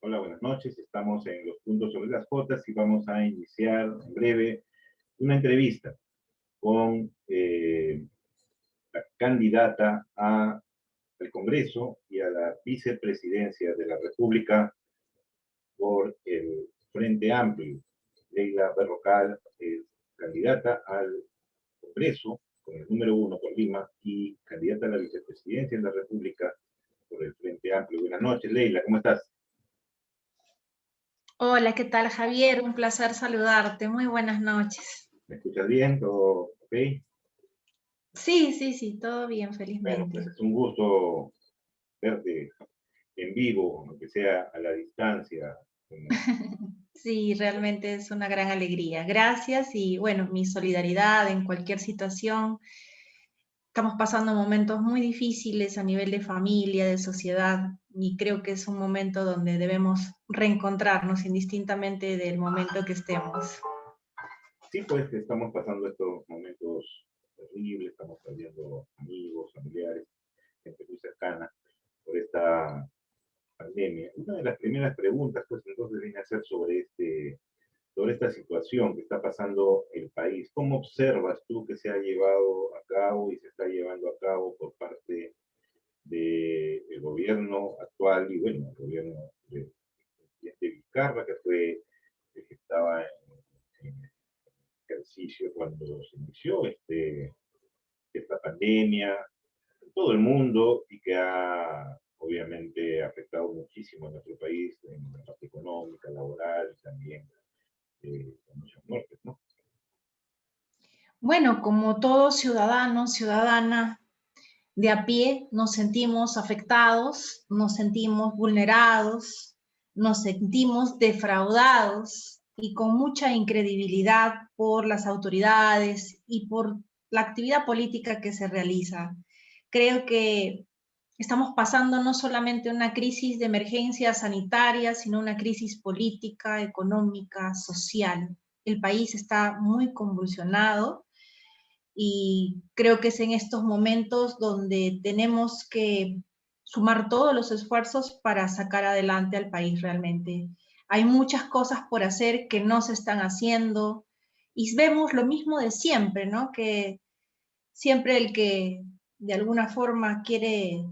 Hola, buenas noches. Estamos en los puntos sobre las Jotas y vamos a iniciar en breve una entrevista con la candidata al Congreso y a la vicepresidencia de la República por el Frente Amplio. Leila Berrocal es candidata al Congreso con el número 1 por Lima y candidata a la vicepresidencia de la República por el Frente Amplio. Buenas noches, Leila, ¿cómo estás? Hola, ¿qué tal, Javier? Un placer saludarte. Muy buenas noches. ¿Me escuchas bien? ¿Todo ok? Sí, todo bien, Bueno, pues felizmente. es un gusto verte en vivo, aunque sea a la distancia. Sí, realmente es una gran alegría. Gracias y bueno, mi solidaridad en cualquier situación. Estamos pasando momentos muy difíciles a nivel de familia, de sociedad, y creo que es un momento donde debemos reencontrarnos indistintamente del momento que estemos. Sí, pues estamos pasando estos momentos terribles, estamos perdiendo amigos, familiares, gente muy cercana por esta pandemia. Una de las primeras preguntas, pues entonces viene a ser sobre esta situación que está pasando el país. ¿Cómo observas tú que se ha llevado a cabo y se está llevando a cabo por parte del gobierno actual y, bueno, el gobierno de Vizcarra, que fue el que estaba en ejercicio cuando se inició esta pandemia en todo el mundo y que ha obviamente afectado muchísimo a nuestro país en la parte económica, laboral y también con muchas muertes, ¿no? Bueno, como todo ciudadano, ciudadana, de a pie nos sentimos afectados, nos sentimos vulnerados, nos sentimos defraudados y con mucha incredibilidad por las autoridades y por la actividad política que se realiza. Creo que estamos pasando no solamente una crisis de emergencia sanitaria, sino una crisis política, económica, social. El país está muy convulsionado y creo que es en estos momentos donde tenemos que sumar todos los esfuerzos para sacar adelante al país realmente. Hay muchas cosas por hacer que no se están haciendo y vemos lo mismo de siempre, ¿no? Que siempre el que de alguna forma quiere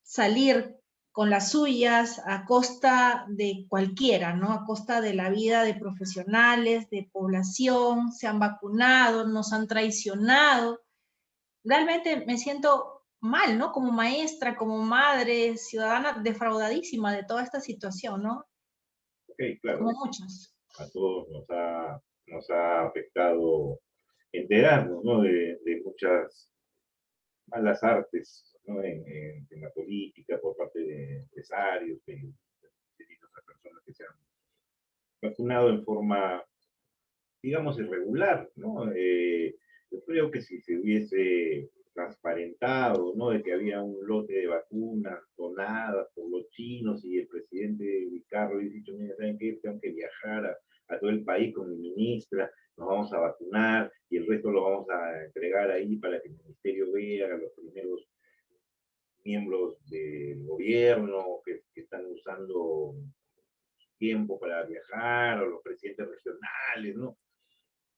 salir con las suyas a costa de cualquiera, ¿no? A costa de la vida de profesionales, de población, se han vacunado, nos han traicionado. Realmente me siento mal, ¿no? Como maestra, como madre, ciudadana, defraudadísima de toda esta situación, ¿no? Ok, claro, Como muchos. a todos nos ha afectado enterarnos, ¿no? De muchas malas artes, ¿no? En la política por parte de empresarios, de otras personas que se han vacunado en forma, digamos, irregular, ¿no? Yo creo que si se hubiese transparentado, ¿no? De que había un lote de vacunas donadas por los chinos y el presidente Vizcarra hubiese dicho, mira, ¿saben qué? Tengo que viajar a todo el país con mi ministra, nos vamos a vacunar y el resto lo vamos a entregar ahí para que el ministerio vea a los primeros miembros del gobierno que están usando tiempo para viajar, o los presidentes regionales, ¿no?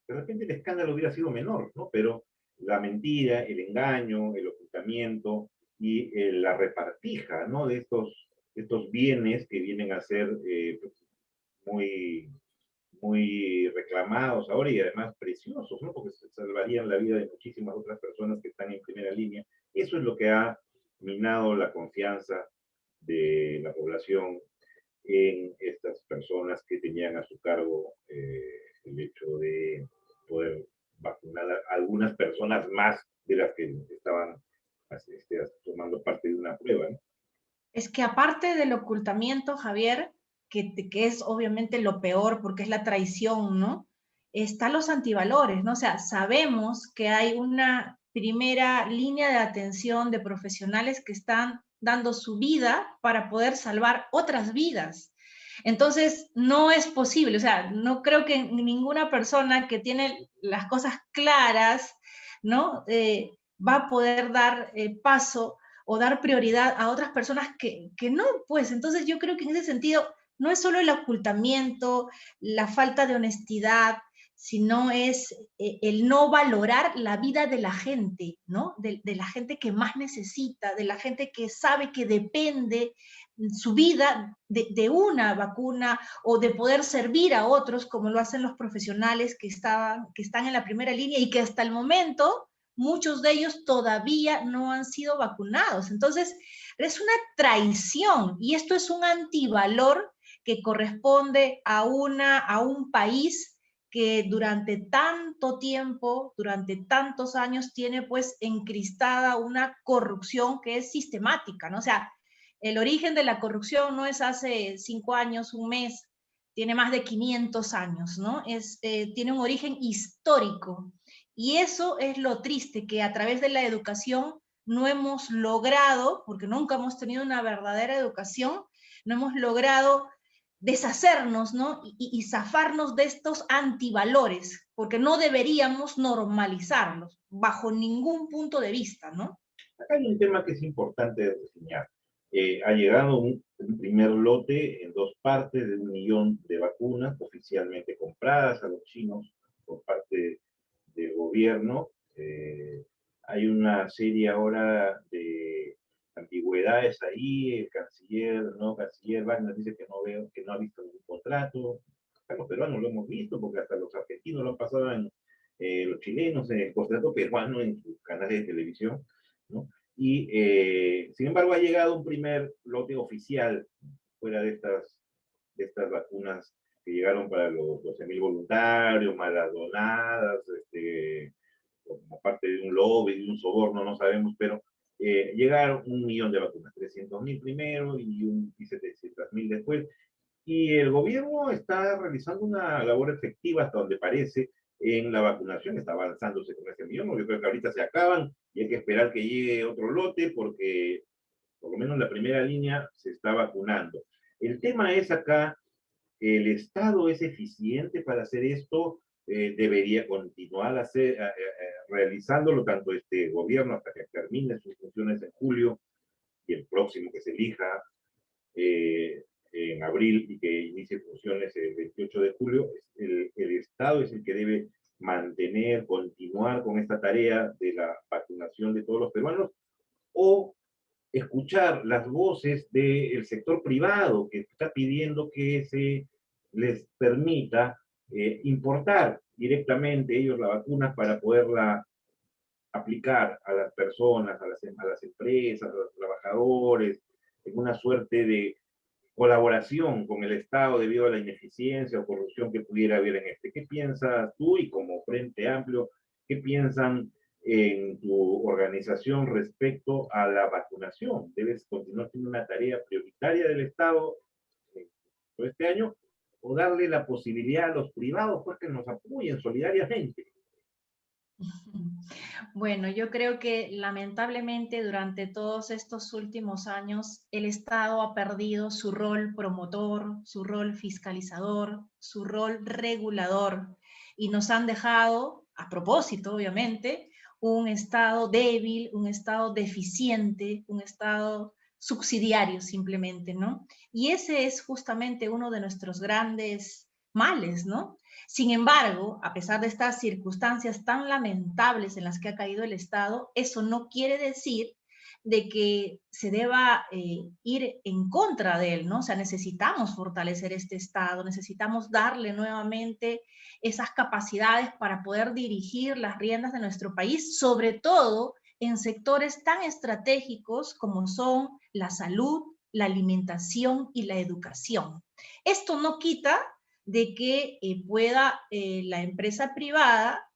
De repente el escándalo hubiera sido menor, ¿no? Pero la mentira, el engaño, el ocultamiento y la repartija, ¿no? De estos bienes que vienen a ser muy, muy reclamados ahora y además preciosos, ¿no? Porque se salvarían la vida de muchísimas otras personas que están en primera línea. Eso es lo que ha minado la confianza de la población en estas personas que tenían a su cargo el hecho de poder vacunar a algunas personas más de las que estaban tomando parte de una prueba, ¿no? Es que aparte del ocultamiento, Javier, que es obviamente lo peor porque es la traición, ¿no? Están los antivalores, ¿no? O sea, sabemos que hay una primera línea de atención de profesionales que están dando su vida para poder salvar otras vidas. Entonces, no es posible, o sea, no creo que ninguna persona que tiene las cosas claras, ¿no? Va a poder dar paso o dar prioridad a otras personas que no, pues entonces yo creo que en ese sentido no es solo el ocultamiento, la falta de honestidad, sino es el no valorar la vida de la gente, ¿no? De la gente que más necesita, de la gente que sabe que depende su vida de una vacuna o de poder servir a otros, como lo hacen los profesionales que están en la primera línea y que hasta el momento muchos de ellos todavía no han sido vacunados. Entonces, es una traición y esto es un antivalor que corresponde a un país que durante tanto tiempo, durante tantos años, tiene pues encristada una corrupción que es sistemática, ¿no? O sea, el origen de la corrupción no es hace 5 años, un mes, tiene más de 500 años, ¿no? Tiene un origen histórico. Y eso es lo triste, que a través de la educación no hemos logrado, porque nunca hemos tenido una verdadera educación, no hemos logrado deshacernos, ¿no? Y zafarnos de estos antivalores, porque no deberíamos normalizarlos bajo ningún punto de vista, ¿no? Acá hay un tema que es importante reseñar. Ha llegado un primer lote en 2 partes de 1 millón de vacunas oficialmente compradas a los chinos por parte del gobierno. Hay una serie ahora de ambigüedades ahí. El canciller, no canciller, Wagner dice que no ha visto ningún contrato. Acá los peruanos lo hemos visto, porque hasta los argentinos lo han pasado en los chilenos en el contrato peruano en sus canales de televisión, ¿no? Y sin embargo ha llegado un primer lote oficial fuera de estas vacunas que llegaron para los 12.000 voluntarios, más las donadas, como parte de un lobby, de un soborno, no sabemos, pero llegaron 1 millón de vacunas, 300.000 primero y 700.000 después. Y el gobierno está realizando una labor efectiva hasta donde parece en la vacunación, está avanzándose con ese millón. Yo creo que ahorita se acaban y hay que esperar que llegue otro lote porque por lo menos la primera línea se está vacunando. El tema es acá, ¿el Estado es eficiente para hacer esto? Debería continuar realizándolo tanto este gobierno hasta que termine sus funciones en julio y el próximo que se elija en abril y que inicie funciones el 28 de julio. El Estado es el que debe mantener, continuar con esta tarea de la vacunación de todos los peruanos, o escuchar las voces del sector privado que está pidiendo que se les permita importar directamente ellos la vacuna para poderla aplicar a las personas, a las empresas, a los trabajadores, en una suerte de colaboración con el Estado debido a la ineficiencia o corrupción que pudiera haber en este. ¿Qué piensas tú y como Frente Amplio, qué piensan en tu organización respecto a la vacunación? ¿Debes continuar siendo una tarea prioritaria del Estado por este año o darle la posibilidad a los privados pues, que nos apoyen solidariamente? Bueno, yo creo que lamentablemente durante todos estos últimos años el Estado ha perdido su rol promotor, su rol fiscalizador, su rol regulador y nos han dejado, a propósito obviamente, un Estado débil, un Estado deficiente, un Estado subsidiario simplemente, ¿no? Y ese es justamente uno de nuestros grandes males, ¿no? Sin embargo, a pesar de estas circunstancias tan lamentables en las que ha caído el Estado, eso no quiere decir de que se deba ir en contra de él, ¿no? O sea, necesitamos fortalecer este Estado, necesitamos darle nuevamente esas capacidades para poder dirigir las riendas de nuestro país, sobre todo en sectores tan estratégicos como son la salud, la alimentación y la educación. Esto no quita de que pueda la empresa privada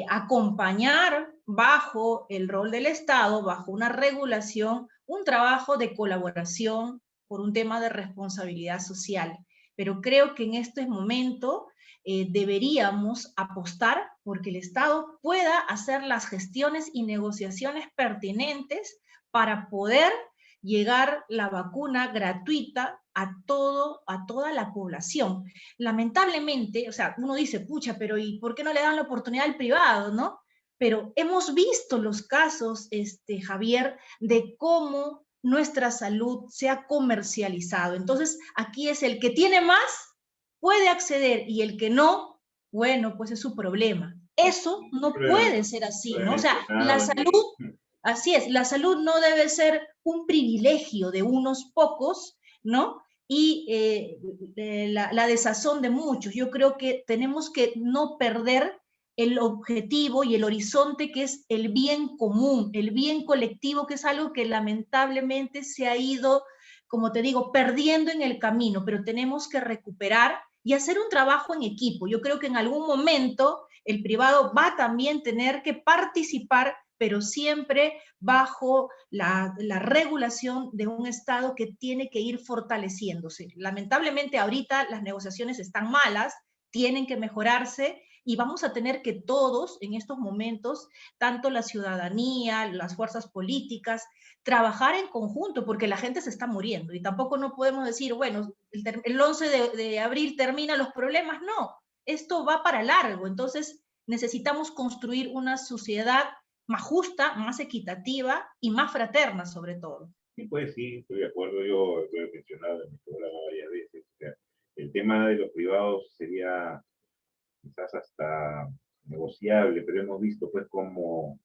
acompañar bajo el rol del Estado, bajo una regulación, un trabajo de colaboración por un tema de responsabilidad social. Pero creo que en este momento deberíamos apostar porque el Estado pueda hacer las gestiones y negociaciones pertinentes para poder llegar la vacuna gratuita a toda la población. Lamentablemente, o sea, uno dice, pucha, pero ¿y por qué no le dan la oportunidad al privado, no? Pero hemos visto los casos, Javier, de cómo nuestra salud se ha comercializado. Entonces, aquí es el que tiene más, puede acceder, y el que no, bueno, pues es su problema. Eso no puede ser así, ¿no? O sea, la salud, así es, la salud no debe ser un privilegio de unos pocos, ¿no? Y la desazón de muchos. Yo creo que tenemos que no perder el objetivo y el horizonte, que es el bien común, el bien colectivo, que es algo que lamentablemente se ha ido, como te digo, perdiendo en el camino, pero tenemos que recuperar y hacer un trabajo en equipo. Yo creo que en algún momento el privado va a también tener que participar, pero siempre bajo la regulación de un Estado que tiene que ir fortaleciéndose. Lamentablemente ahorita las negociaciones están malas, tienen que mejorarse, y vamos a tener que todos en estos momentos, tanto la ciudadanía, las fuerzas políticas, trabajar en conjunto, porque la gente se está muriendo, y tampoco no podemos decir, bueno, el 11 de abril terminan los problemas. No, esto va para largo. Entonces necesitamos construir una sociedad más justa, más equitativa y más fraterna, sobre todo. Sí, pues sí, estoy de acuerdo. Yo lo he mencionado en mi programa varias veces. O sea, el tema de los privados sería quizás hasta negociable, pero hemos visto pues cómo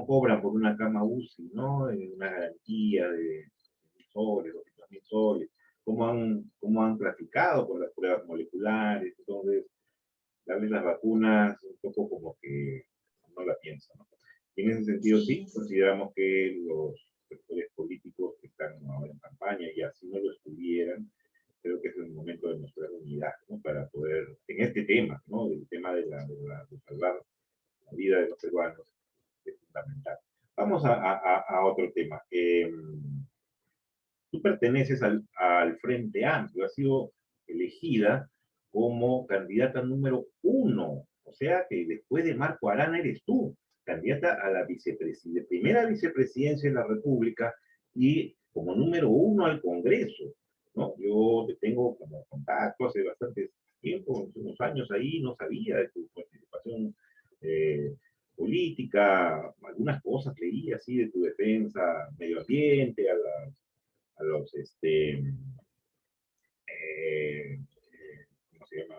cobran por una cama UCI, ¿no? Una garantía de 1.000 soles, 200.000 soles, cómo han traficado con las pruebas moleculares. Entonces, darle las vacunas un poco como que no la piensan, ¿no? Y en ese sentido sí, consideramos que los sectores políticos que están ahora en campaña, y así no lo estuvieran, creo que es el momento de mostrar unidad, ¿no? Para poder, en este tema, ¿no? El tema de salvar la vida de los peruanos es fundamental. Vamos a otro tema. Tú perteneces al Frente Amplio, has sido elegida como candidata número 1, o sea que después de Marco Arana eres tú, candidata a la primera vicepresidencia de la República y como número 1 al Congreso, ¿no? Yo te tengo como contacto hace bastante tiempo, hace unos años ahí, no sabía de tu participación política, algunas cosas leí así de tu defensa medio ambiente, a los ¿cómo se llama?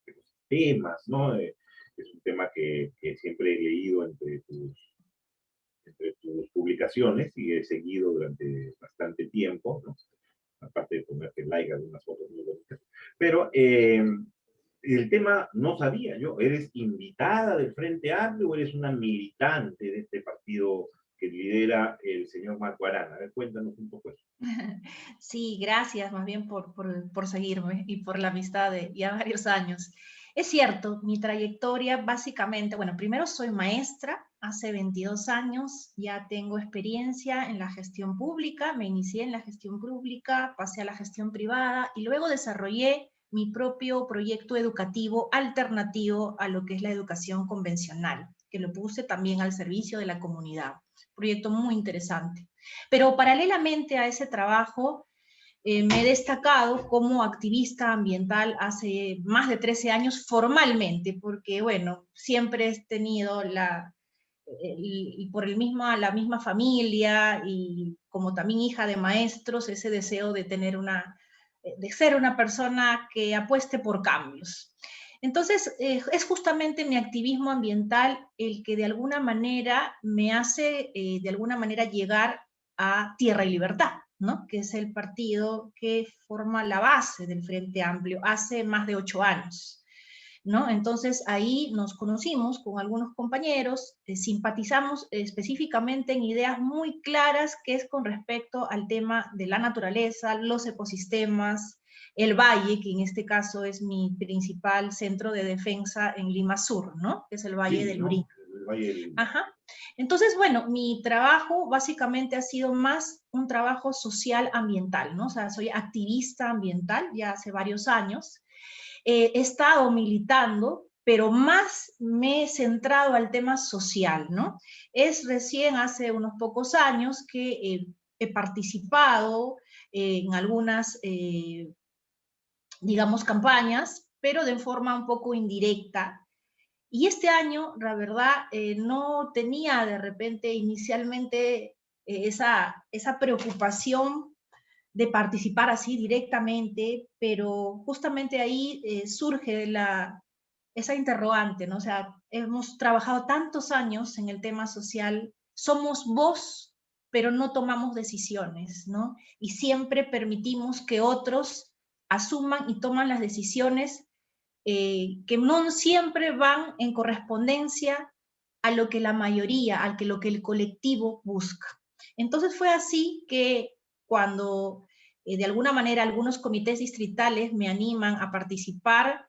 Los temas, ¿no? Es un tema que siempre he leído entre tus publicaciones y he seguido durante bastante tiempo, ¿no? Aparte de ponerte like a algunas fotos muy bonitas. Pero el tema no sabía yo, ¿eres invitada del Frente Amplio o eres una militante de este partido que lidera el señor Marco Arana? A ver, cuéntanos un poco eso. Sí, gracias más bien por seguirme y por la amistad de ya varios años. Es cierto, mi trayectoria básicamente, bueno, primero soy maestra, hace 22 años ya tengo experiencia en la gestión pública, me inicié en la gestión pública, pasé a la gestión privada y luego desarrollé mi propio proyecto educativo alternativo a lo que es la educación convencional, que lo puse también al servicio de la comunidad. Proyecto muy interesante. Pero paralelamente a ese trabajo, me he destacado como activista ambiental hace más de 13 años formalmente, porque, bueno, siempre he tenido la misma familia y como también hija de maestros, ese deseo de de ser una persona que apueste por cambios. Entonces, es justamente mi activismo ambiental el que de alguna manera me hace, de alguna manera, llegar a Tierra y Libertad, ¿no? Que es el partido que forma la base del Frente Amplio hace más de 8 años. ¿No? Entonces ahí nos conocimos con algunos compañeros, simpatizamos específicamente en ideas muy claras que es con respecto al tema de la naturaleza, los ecosistemas, el valle, que en este caso es mi principal centro de defensa en Lima Sur, ¿no? Que es el Valle del Urí. Ajá. Entonces, bueno, mi trabajo básicamente ha sido más un trabajo social ambiental, ¿no? O sea, soy activista ambiental ya hace varios años. He estado militando, pero más me he centrado al tema social, ¿no? Es recién hace unos pocos años que he participado en algunas, digamos, campañas, pero de forma un poco indirecta. Y este año, la verdad, no tenía de repente inicialmente esa preocupación de participar así directamente, pero justamente ahí surge esa interrogante, ¿no? O sea, hemos trabajado tantos años en el tema social, somos voz, pero no tomamos decisiones, ¿no? Y siempre permitimos que otros asuman y toman las decisiones que no siempre van en correspondencia a lo que la mayoría, lo que el colectivo busca. Entonces fue así que cuando de alguna manera algunos comités distritales me animan a participar,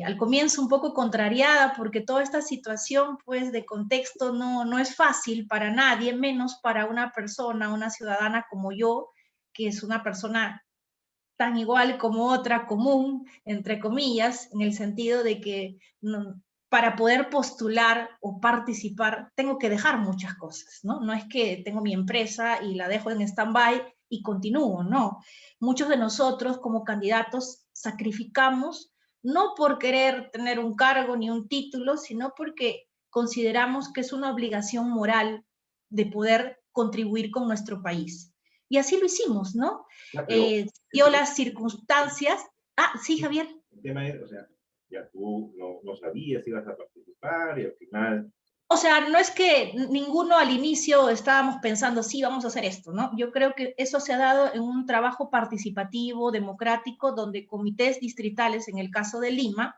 al comienzo un poco contrariada porque toda esta situación pues de contexto no es fácil para nadie, menos para una persona, una ciudadana como yo, que es una persona tan igual como otra común, entre comillas, en el sentido de que para poder postular o participar tengo que dejar muchas cosas, ¿no? No es que tengo mi empresa y la dejo en stand-by y continúo, no. Muchos de nosotros como candidatos sacrificamos no por querer tener un cargo ni un título, sino porque consideramos que es una obligación moral de poder contribuir con nuestro país. Y así lo hicimos, ¿no? Ya, pero Dio las circunstancias. Ah, sí, Javier. el tema es, o sea, ya tú no sabías si ibas a participar y al final... O sea, no es que ninguno al inicio estábamos pensando, sí, vamos a hacer esto, ¿no? Yo creo que eso se ha dado en un trabajo participativo, democrático, donde comités distritales, en el caso de Lima,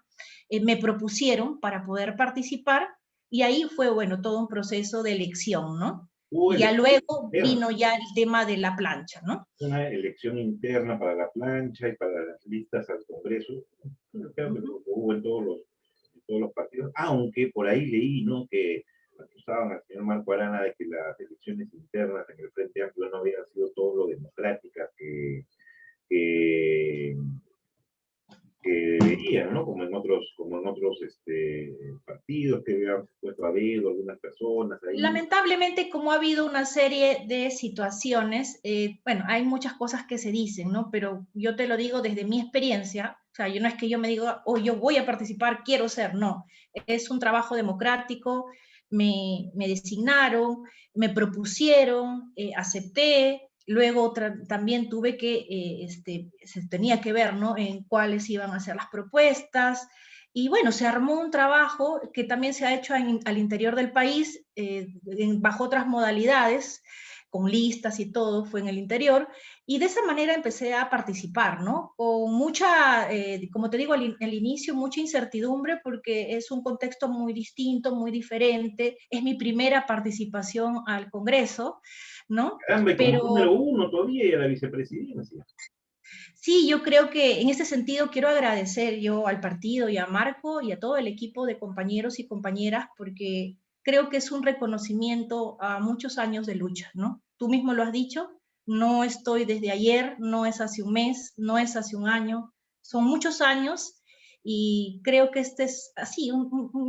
me propusieron para poder participar y ahí fue, bueno, todo un proceso de elección, ¿no? Hubo Y ya elección luego interna, vino ya el tema de la plancha, ¿no? una elección interna para la plancha y para las listas al Congreso. Creo que lo hubo en todos los partidos, aunque por ahí leí, ¿no?, que acusaban al señor Marco Arana de que las elecciones internas en el Frente Amplio no habían sido todo lo democráticas que, que deberían, ¿no? Como en otros partidos que habían puesto a dedo algunas personas ahí. Lamentablemente, como ha habido una serie de situaciones, bueno, hay muchas cosas que se dicen, ¿no? Pero yo te lo digo desde mi experiencia, o sea, yo no es que yo me diga, oh, yo voy a participar, quiero ser, no. Es un trabajo democrático, me designaron, me propusieron, acepté, luego también tuve que, se tenía que ver, ¿no? En cuáles iban a ser las propuestas, y bueno, se armó un trabajo que también se ha hecho al interior del país, bajo otras modalidades, con listas y todo, fue en el interior, y de esa manera empecé a participar, ¿no? Con mucha, como te digo al inicio, mucha incertidumbre porque es un contexto muy distinto, muy diferente, es mi primera participación al Congreso, ¿no? Caramba, y como Pero número uno todavía y a la vicepresidencia. sí, yo creo que en ese sentido quiero agradecer yo al partido y a Marco y a todo el equipo de compañeros y compañeras porque creo que es un reconocimiento a muchos años de lucha, ¿no? Tú mismo lo has dicho, no estoy desde ayer, no es hace un mes, no es hace un año, son muchos años y creo que este es así,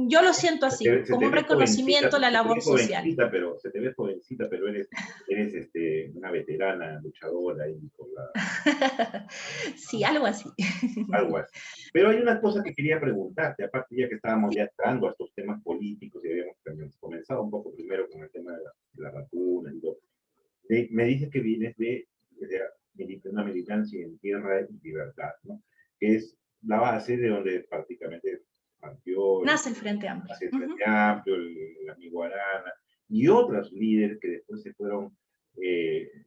yo lo siento así, Se como te un ve jovencita, reconocimiento a la labor social. se te ve jovencita, pero eres una veterana luchadora y por la, Sí, algo así. algo así. Pero hay una cosa que quería preguntarte, aparte ya que estábamos ya entrando a estos temas políticos y habíamos comenzado un poco primero con el tema de la vacuna y todo. Me dices que vienes de una militancia en tierra y libertad, ¿no? Que es la base de donde prácticamente partió Nace el Frente Amplio. hacia el Frente Amplio, el amigo Arana, y otros líderes que después se fueron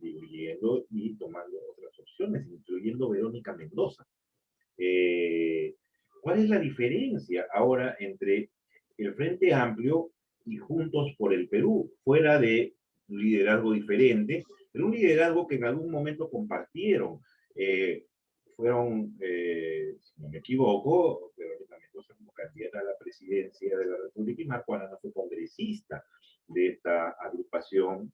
diluyendo y tomando otras opciones, incluyendo Verónica Mendoza. Eh, ¿Cuál es la diferencia ahora entre el Frente Amplio y Juntos por el Perú, fuera de un liderazgo diferente, pero un liderazgo que en algún momento compartieron? Fueron, si no me equivoco, Verónica Mendoza como candidata a la presidencia de la República y Marco Arana fue congresista de esta agrupación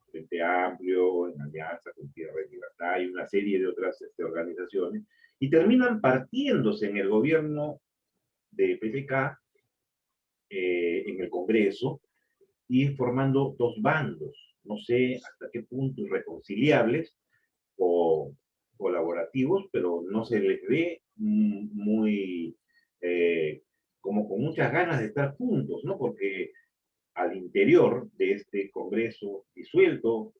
Frente Amplio, en alianza con Tierra y Libertad y una serie de otras organizaciones, y terminan partiéndose en el gobierno de PPK, en el Congreso, y formando dos bandos, no sé hasta qué punto irreconciliables o colaborativos, pero no se les ve muy, como con muchas ganas de estar juntos, ¿no? Porque al interior de este Congreso disuelto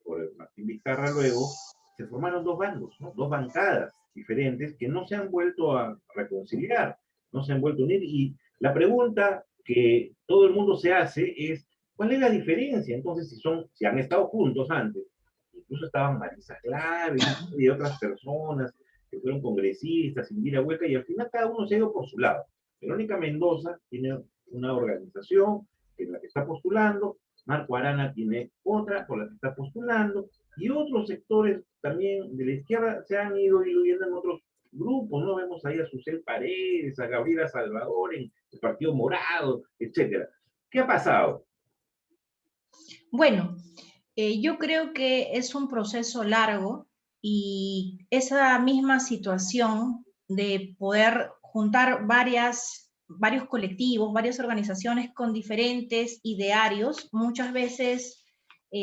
por el Martín Vizcarra luego, se formaron dos bandos, ¿no? Dos bancadas diferentes que no se han vuelto a reconciliar, no se han vuelto a unir. Y la pregunta que todo el mundo se hace es, ¿cuál es la diferencia? Entonces, si han estado juntos antes, incluso estaban Marisa Clave y otras personas que fueron congresistas, Indira Hueca, y al final cada uno se ha ido por su lado. Verónica Mendoza tiene una organización en la que está postulando, Marco Arana tiene otra por la que está postulando, y otros sectores también de la izquierda se han ido diluyendo en otros grupos, ¿no? Vemos ahí a Susel Paredes, a Gabriela Salvador en el Partido Morado, etcétera. ¿Qué ha pasado? Bueno, yo creo que es un proceso largo y esa misma situación de poder juntar varios colectivos, varias organizaciones con diferentes idearios, muchas veces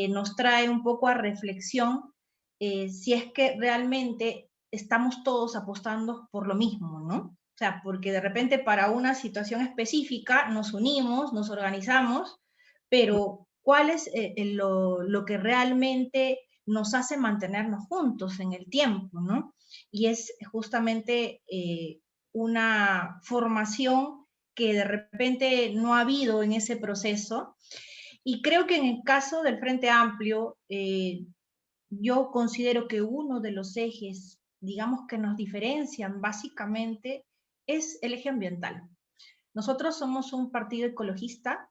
nos trae un poco a reflexión si es que realmente estamos todos apostando por lo mismo, ¿no? O sea, porque de repente para una situación específica nos unimos, nos organizamos, pero ¿cuál es lo que realmente nos hace mantenernos juntos en el tiempo, ¿no? Y es justamente una formación que de repente no ha habido en ese proceso. Y creo que en el caso del Frente Amplio, yo considero que uno de los ejes, digamos, que nos diferencian básicamente es el eje ambiental. Nosotros somos un partido ecologista,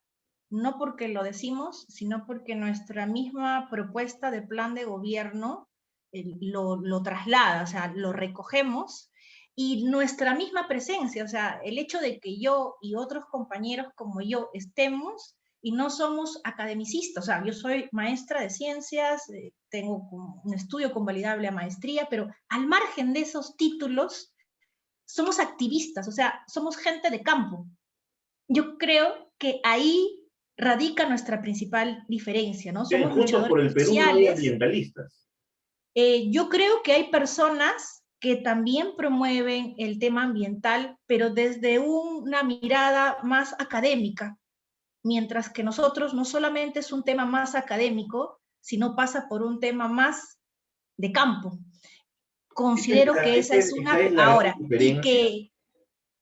no porque lo decimos, sino porque nuestra misma propuesta de plan de gobierno lo traslada, o sea, lo recogemos y nuestra misma presencia, o sea, el hecho de que yo y otros compañeros como yo estemos y no somos academicistas, o sea, yo soy maestra de ciencias, tengo un estudio convalidable a maestría, pero al margen de esos títulos, somos activistas, o sea, somos gente de campo. Yo creo que ahí radica nuestra principal diferencia, ¿no? En Somos Juntos luchadores por el Perú no hay sociales. ambientalistas. Yo creo que hay personas que también promueven el tema ambiental, pero desde una mirada más académica, mientras que nosotros no solamente es un tema más académico, sino pasa por un tema más de campo. Considero que esa es Esa una es la gran ahora, y diferencia. que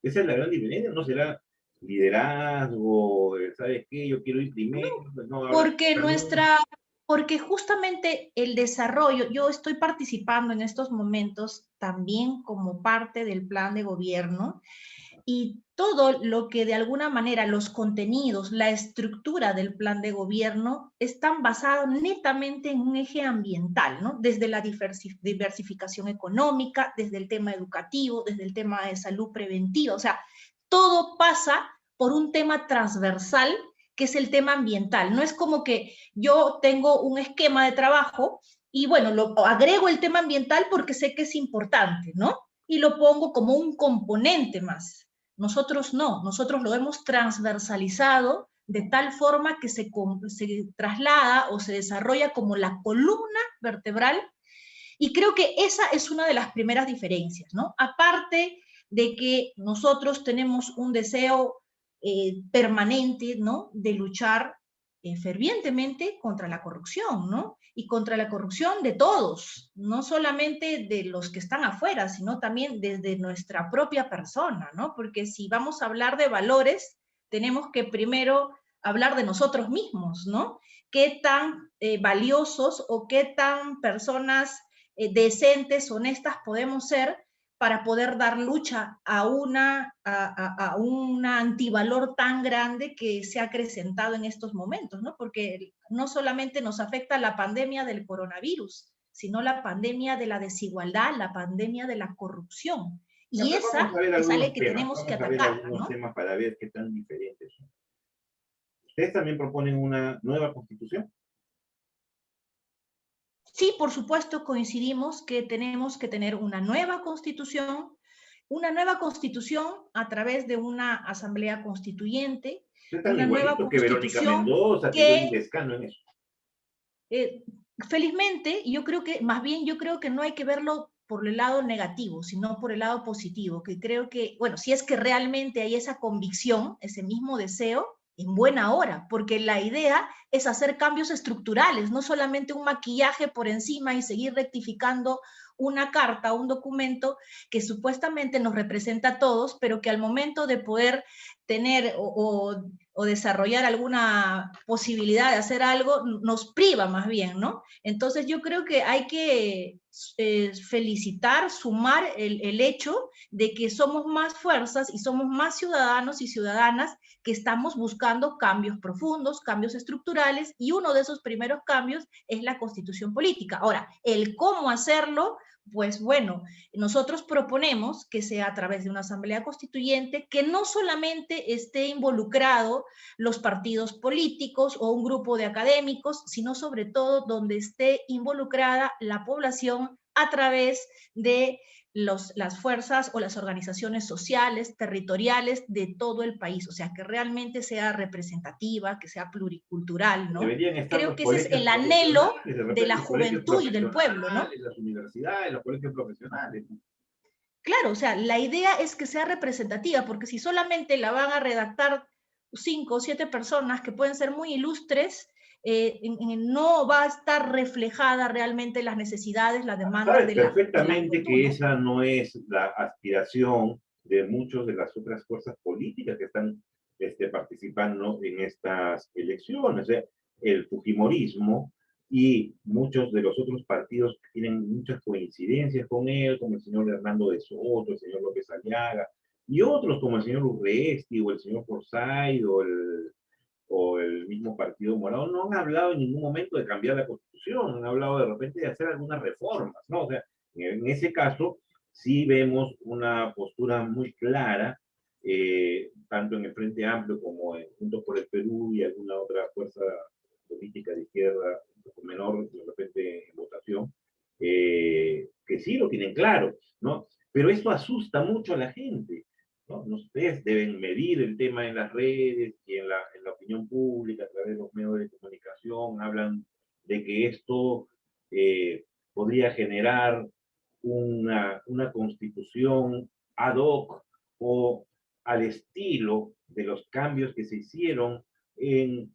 Esa es la gran diferencia. No será liderazgo, ¿sabes qué? Yo quiero ir primero, pues no, ahora porque toca a mí. porque justamente el desarrollo, yo estoy participando en estos momentos también como parte del plan de gobierno y todo lo que de alguna manera los contenidos, la estructura del plan de gobierno están basados netamente en un eje ambiental, ¿no? Desde la diversificación económica, desde el tema educativo, desde el tema de salud preventiva, o sea, todo pasa por un tema transversal que es el tema ambiental. No es como que yo tengo un esquema de trabajo y bueno, lo agrego el tema ambiental porque sé que es importante, ¿no? Y lo pongo como un componente más. Nosotros no, nosotros lo hemos transversalizado de tal forma que se traslada o se desarrolla como la columna vertebral y creo que esa es una de las primeras diferencias, ¿no? Aparte de que nosotros tenemos un deseo permanente, ¿no? De luchar fervientemente contra la corrupción, ¿no? Y contra la corrupción de todos, no solamente de los que están afuera, sino también desde nuestra propia persona, ¿no? Porque si vamos a hablar de valores, tenemos que primero hablar de nosotros mismos, ¿no? Qué tan valiosos o qué tan personas decentes, honestas podemos ser para poder dar lucha a una antivalor tan grande que se ha acrecentado en estos momentos, ¿no? Porque no solamente nos afecta la pandemia del coronavirus, sino la pandemia de la desigualdad, la pandemia de la corrupción. Y esa Vamos a ver es algo algunos que temas, tenemos que vamos a ver atacar, algunos ¿no? temas para ver qué tan diferentes son. ¿Ustedes también proponen una nueva constitución? Sí, por supuesto, coincidimos que tenemos que tener una nueva constitución a través de una asamblea constituyente, Ustedes están una nueva igualitos que Verónica constitución Mendoza, que Johnny que Lescano en eso. eh, felizmente, yo creo que, más bien yo creo que no hay que verlo por el lado negativo, sino por el lado positivo, que creo que, bueno, si es que realmente hay esa convicción, ese mismo deseo, en buena hora, porque la idea es hacer cambios estructurales, no solamente un maquillaje por encima y seguir rectificando una carta, un documento que supuestamente nos representa a todos, pero que al momento de poder tener o desarrollar alguna posibilidad de hacer algo, nos priva más bien, ¿no? Entonces yo creo que hay que felicitar, sumar el hecho de que somos más fuerzas y somos más ciudadanos y ciudadanas que estamos buscando cambios profundos, cambios estructurales, y uno de esos primeros cambios es la constitución política. Ahora, el cómo hacerlo, pues bueno, nosotros proponemos que sea a través de una asamblea constituyente que no solamente esté involucrado los partidos políticos o un grupo de académicos, sino sobre todo donde esté involucrada la población a través de las fuerzas o las organizaciones sociales, territoriales de todo el país, o sea, que realmente sea representativa, que sea pluricultural, ¿no? Deberían estar Creo los que ese es colegios el anhelo profesionales, de de repente la los colegios juventud y del pueblo, ¿no? profesionales, las universidades, los colegios profesionales. Claro, o sea, la idea es que sea representativa, porque si solamente la van a redactar 5 o 7 personas que pueden ser muy ilustres, no va a estar reflejada realmente las necesidades, las demandas Sabes de la perfectamente juventud, que ¿no? esa no es la aspiración de muchas de las otras fuerzas políticas que están participando en estas elecciones. O sea, el fujimorismo y muchos de los otros partidos que tienen muchas coincidencias con él, como el señor Hernando de Soto, el señor López Aliaga, y otros como el señor Urresti o el señor Forsyth o el mismo Partido Morado, no han hablado en ningún momento de cambiar la Constitución, han hablado de repente de hacer algunas reformas, ¿no? O sea, en ese caso sí vemos una postura muy clara, tanto en el Frente Amplio como en Juntos por el Perú y alguna otra fuerza política de izquierda, un poco menor de repente en votación, que sí lo tienen claro, ¿no? Pero esto asusta mucho a la gente, ¿no? Ustedes deben medir el tema en las redes y en la opinión pública, a través de los medios de comunicación, hablan de que esto podría generar una constitución ad hoc o al estilo de los cambios que se hicieron en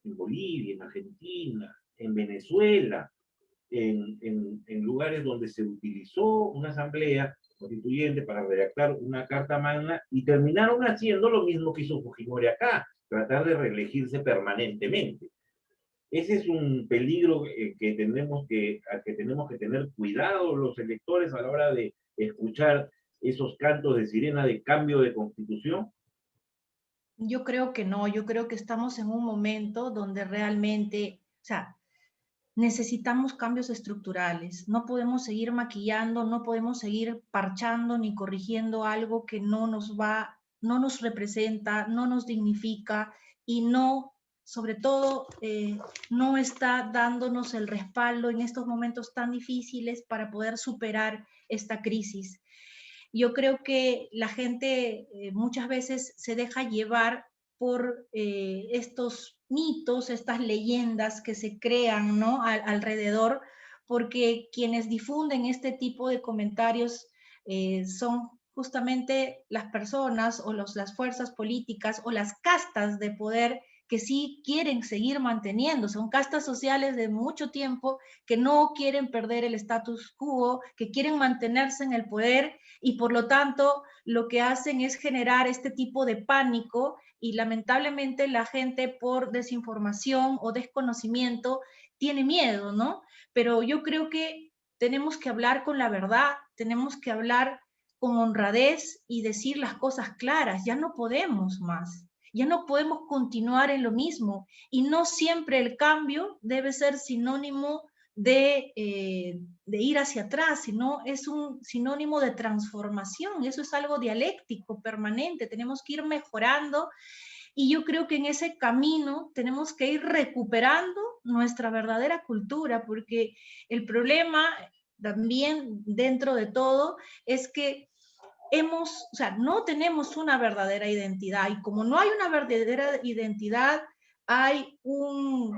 Bolivia, en Argentina, en Venezuela, en lugares donde se utilizó una asamblea constituyente para redactar una carta magna y terminaron haciendo lo mismo que hizo Fujimori acá, tratar de reelegirse permanentemente. Ese es un peligro que tenemos que tener cuidado los electores a la hora de escuchar esos cantos de sirena de cambio de constitución. Yo creo que no, yo creo que estamos en un momento donde realmente, o sea, necesitamos cambios estructurales. No podemos seguir maquillando, no podemos seguir parchando ni corrigiendo algo que no nos representa, no nos dignifica y no, sobre todo, no está dándonos el respaldo en estos momentos tan difíciles para poder superar esta crisis. Yo creo que la gente muchas veces se deja llevar por estos mitos, estas leyendas que se crean, ¿no? Alrededor, porque quienes difunden este tipo de comentarios son justamente las personas o las fuerzas políticas o las castas de poder que sí quieren seguir manteniendo, son castas sociales de mucho tiempo que no quieren perder el status quo, que quieren mantenerse en el poder y por lo tanto lo que hacen es generar este tipo de pánico y lamentablemente la gente por desinformación o desconocimiento tiene miedo, ¿no? Pero yo creo que tenemos que hablar con la verdad, tenemos que hablar con honradez y decir las cosas claras, ya no podemos más. Ya no podemos continuar en lo mismo y no siempre el cambio debe ser sinónimo de ir hacia atrás, sino es un sinónimo de transformación. Eso es algo dialéctico, permanente. Tenemos que ir mejorando y yo creo que en ese camino tenemos que ir recuperando nuestra verdadera cultura, porque el problema también dentro de todo es que o sea, no tenemos una verdadera identidad y como no hay una verdadera identidad, hay un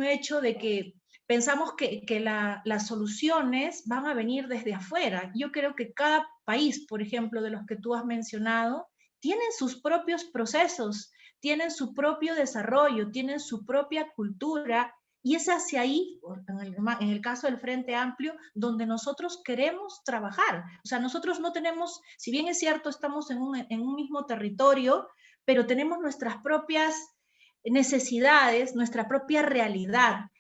hecho de que pensamos que las soluciones van a venir desde afuera. Yo creo que cada país, por ejemplo, de los que tú has mencionado, tienen sus propios procesos, tienen su propio desarrollo, tienen su propia cultura, y es hacia ahí, en el caso del Frente Amplio, donde nosotros queremos trabajar. O sea, nosotros no tenemos, si bien es cierto, estamos en un mismo territorio, pero tenemos nuestras propias necesidades, nuestra propia realidad.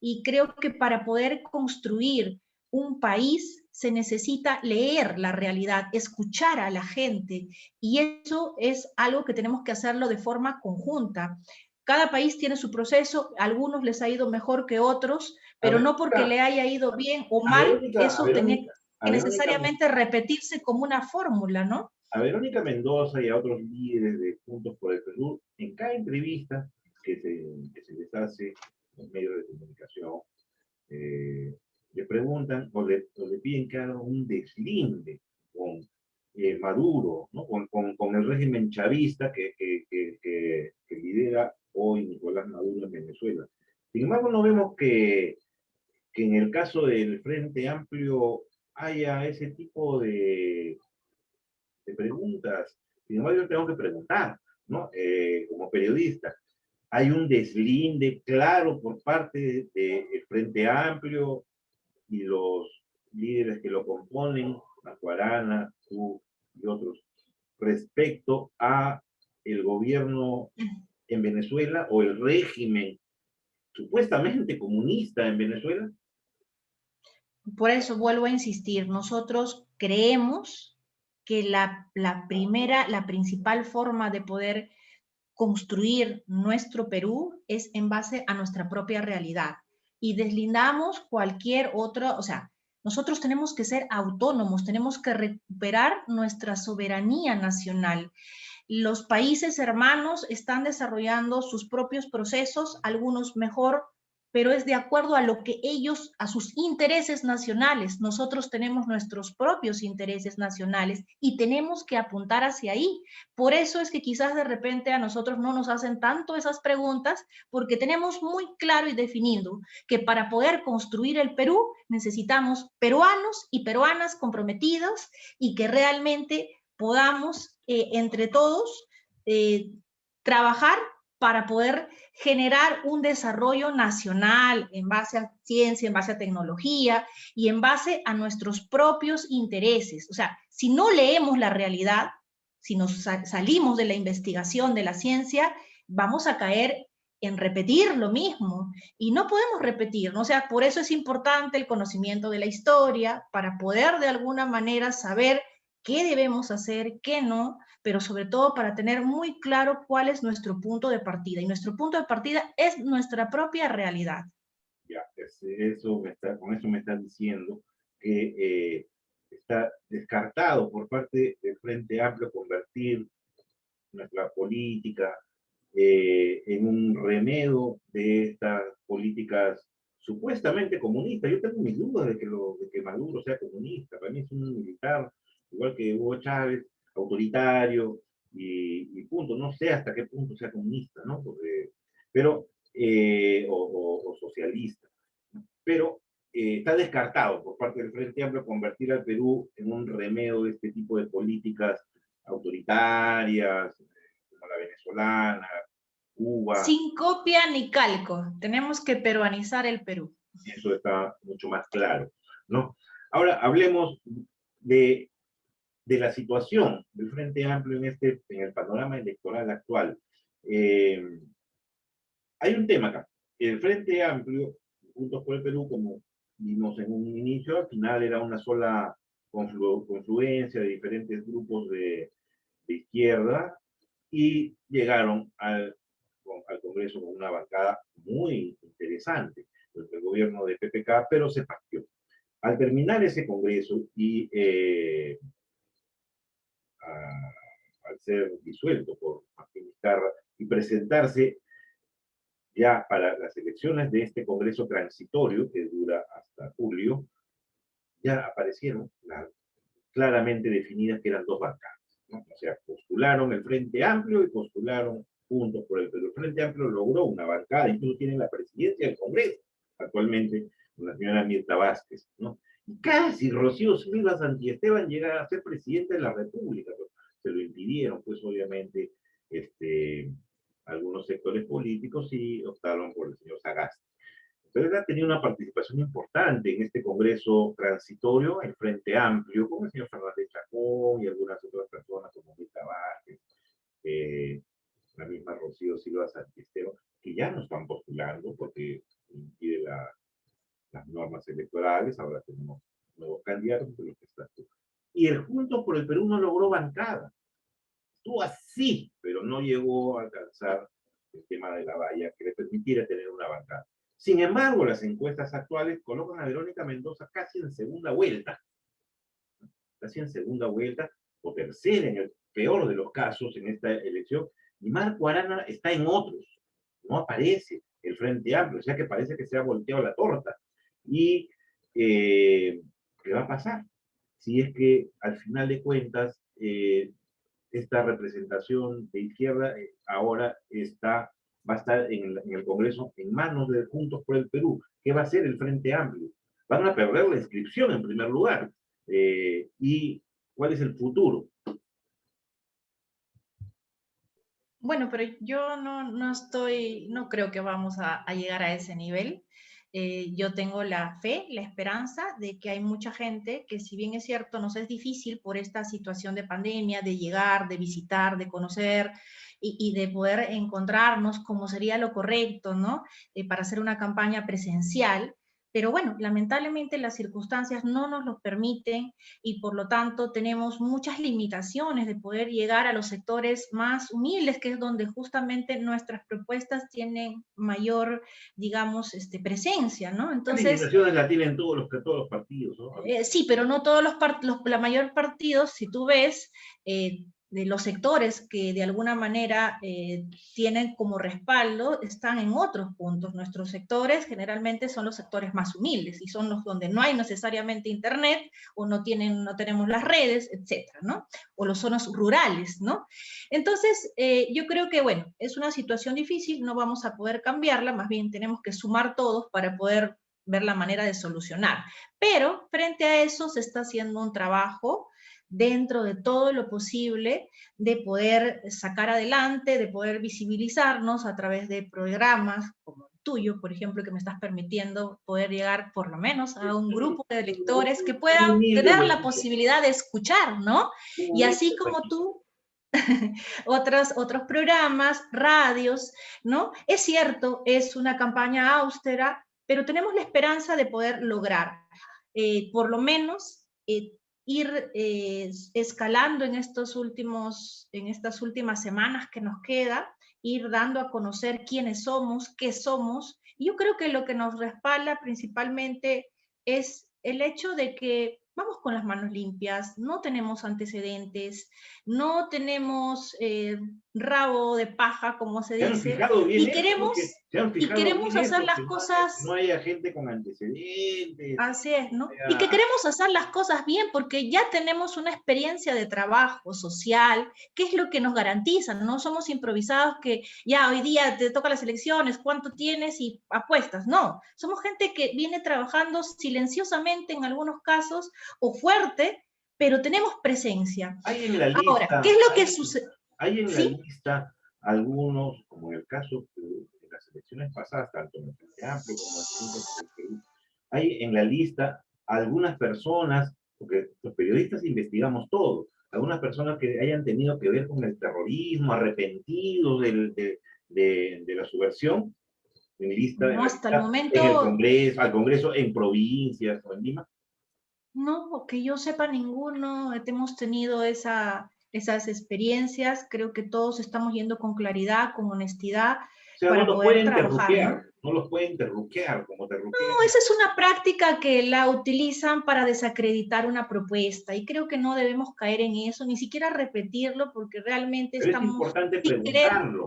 Y creo que para poder construir un país se necesita leer la realidad, escuchar a la gente, y eso es algo que tenemos que hacerlo de forma conjunta. Cada país tiene su proceso, a algunos les ha ido mejor que otros, A pero no porque Verónica, le haya ido bien o a mal, Verónica, a eso tenía Verónica, a que Verónica, necesariamente repetirse como una fórmula, ¿no? a Verónica Mendoza y a otros líderes de Juntos por el Perú, en cada entrevista que se les hace en medios de comunicación, eh, le preguntan o le piden que hagan un deslinde con Maduro, ¿no? con el régimen chavista que lidera hoy Nicolás Maduro en Venezuela. Sin embargo, no vemos que en el caso del Frente Amplio haya ese tipo de preguntas. Sin embargo, yo tengo que preguntar, ¿no? Como periodista, hay un deslinde claro por parte del Frente Amplio y los líderes que lo componen, Macuarana, tú y otros, respecto a el gobierno en Venezuela o el régimen supuestamente comunista en Venezuela. Por eso vuelvo a insistir, nosotros creemos que la principal forma de poder construir nuestro Perú es en base a nuestra propia realidad y deslindamos cualquier otra, o sea, nosotros tenemos que ser autónomos, tenemos que recuperar nuestra soberanía nacional. Los países hermanos están desarrollando sus propios procesos, algunos mejor, pero es de acuerdo a lo que ellos, a sus intereses nacionales. Nosotros tenemos nuestros propios intereses nacionales y tenemos que apuntar hacia ahí. Por eso es que quizás de repente a nosotros no nos hacen tanto esas preguntas, porque tenemos muy claro y definido que para poder construir el Perú necesitamos peruanos y peruanas comprometidos y que realmente podamos entre todos trabajar para poder generar un desarrollo nacional en base a ciencia, en base a tecnología y en base a nuestros propios intereses. O sea, si no leemos la realidad, si nos salimos de la investigación de la ciencia, vamos a caer en repetir lo mismo y no podemos repetir, ¿no? O sea, por eso es importante el conocimiento de la historia para poder de alguna manera saber qué debemos hacer, qué no, pero sobre todo para tener muy claro cuál es nuestro punto de partida. Y nuestro punto de partida es nuestra propia realidad. Ya, con eso me está diciendo que está descartado por parte del Frente Amplio convertir nuestra política en un remedio de estas políticas supuestamente comunistas. Yo tengo mis dudas de que Maduro sea comunista. Para mí es un militar, igual que Hugo Chávez, autoritario y punto. No sé hasta qué punto sea comunista, ¿no? Pero, o socialista. Pero está descartado por parte del Frente Amplio convertir al Perú en un remedio de este tipo de políticas autoritarias, como la venezolana, Cuba. Sin copia ni calco, tenemos que peruanizar el Perú. Eso está mucho más claro, ¿no? Ahora hablemos de, de la situación del Frente Amplio en el panorama electoral actual. Eh, Hay un tema acá. El Frente Amplio, Juntos por el Perú, como vimos en un inicio, al final era una sola confluencia de diferentes grupos de izquierda y llegaron al Congreso con una bancada muy interesante del gobierno de PPK, pero se partió. Al terminar ese Congreso y al ser disuelto por Martín Vizcarra y presentarse ya para las elecciones de este Congreso transitorio, que dura hasta julio, ya aparecieron claramente definidas que eran dos bancadas, ¿no? O sea, postularon el Frente Amplio y postularon Juntos por el Perú. El Frente Amplio logró una bancada, incluso tiene la presidencia del Congreso, actualmente con la señora Mirta Vázquez, ¿no? Y casi Rocío Silva Santiesteban llega a ser presidente de la República, pero se lo impidieron, pues obviamente, algunos sectores políticos y optaron por el señor Sagasti. Pero él ha tenido una participación importante en este Congreso transitorio, el Frente Amplio, con el señor Fernández Chacón y algunas otras personas como Rita Vázquez, la misma Rocío Silva Santisteban, que ya no están postulando porque impide las normas electorales. Ahora tenemos nuevos candidatos, de los que estás tú. Y el Juntos por el Perú no logró bancada. Estuvo así, pero no llegó a alcanzar el tema de la valla que le permitiera tener una bancada. Sin embargo, las encuestas actuales colocan a Verónica Mendoza casi en segunda vuelta. Casi en segunda vuelta, o tercera en el peor de los casos en esta elección. Y Marco Arana está en otros. No aparece el Frente Amplio, o sea que parece que se ha volteado la torta. Y ¿qué va a pasar? Si es que al final de cuentas esta representación de izquierda ahora va a estar en el Congreso en manos de Juntos por el Perú. ¿Qué va a hacer el Frente Amplio? Van a perder la inscripción en primer lugar. ¿Y cuál es el futuro? Bueno, pero yo no creo que vamos a llegar a ese nivel. Yo tengo la fe, la esperanza de que hay mucha gente que, si bien es cierto, nos es difícil por esta situación de pandemia, de llegar, de visitar, de conocer y de poder encontrarnos como sería lo correcto, ¿no? Para hacer una campaña presencial. Pero bueno, lamentablemente las circunstancias no nos lo permiten y por lo tanto tenemos muchas limitaciones de poder llegar a los sectores más humildes, que es donde justamente nuestras propuestas tienen mayor, digamos, presencia, ¿no? Las Entonces, limitaciones la tienen todos los partidos, ¿no? sí, pero no todos la mayor partidos, si tú ves, de los sectores que de alguna manera tienen como respaldo, están en otros puntos. Nuestros sectores generalmente son los sectores más humildes y son los donde no hay necesariamente internet o no tenemos las redes, etcétera, ¿no? O los zonas rurales, ¿no? Entonces, yo creo que, bueno, es una situación difícil, no vamos a poder cambiarla, más bien tenemos que sumar todos para poder ver la manera de solucionar. Pero frente a eso se está haciendo un trabajo dentro de todo lo posible de poder sacar adelante, de poder visibilizarnos a través de programas como el tuyo, por ejemplo, que me estás permitiendo poder llegar por lo menos a un grupo de lectores que puedan tener la posibilidad de escuchar, ¿no? Y así como tú, otros programas, radios, ¿no? Es cierto, es una campaña austera, pero tenemos la esperanza de poder lograr, por lo menos, ir escalando en estas últimas semanas que nos queda, ir dando a conocer quiénes somos, qué somos. Y yo creo que lo que nos respalda principalmente es el hecho de que vamos con las manos limpias, no tenemos antecedentes, no tenemos rabo de paja, como se dice, y queremos hacer las cosas. No haya gente con antecedentes. Así es, ¿no? Y que queremos hacer las cosas bien porque ya tenemos una experiencia de trabajo social, que es lo que nos garantiza. No somos improvisados que ya hoy día te toca las elecciones, cuánto tienes y apuestas. No, somos gente que viene trabajando silenciosamente en algunos casos o fuerte, pero tenemos presencia. Hay en la lista, ahora, ¿qué es lo que sucede? Hay en la lista algunos, como en el caso de las elecciones pasadas, tanto en el Frente Amplio como en el Perú, hay en la lista algunas personas, porque los periodistas investigamos todo, algunas personas que hayan tenido que ver con el terrorismo, arrepentidos de la subversión, en lista no, hasta el momento, en el Congreso, al Congreso en provincias o en Lima. No, que yo sepa ninguno, hemos tenido esas experiencias, creo que todos estamos yendo con claridad, con honestidad, O sea, para no los poder pueden trabajar, ¿no? no los pueden terruquear como terruquean. No, esa es una práctica que la utilizan para desacreditar una propuesta y creo que no debemos caer en eso, ni siquiera repetirlo, porque realmente Pero estamos...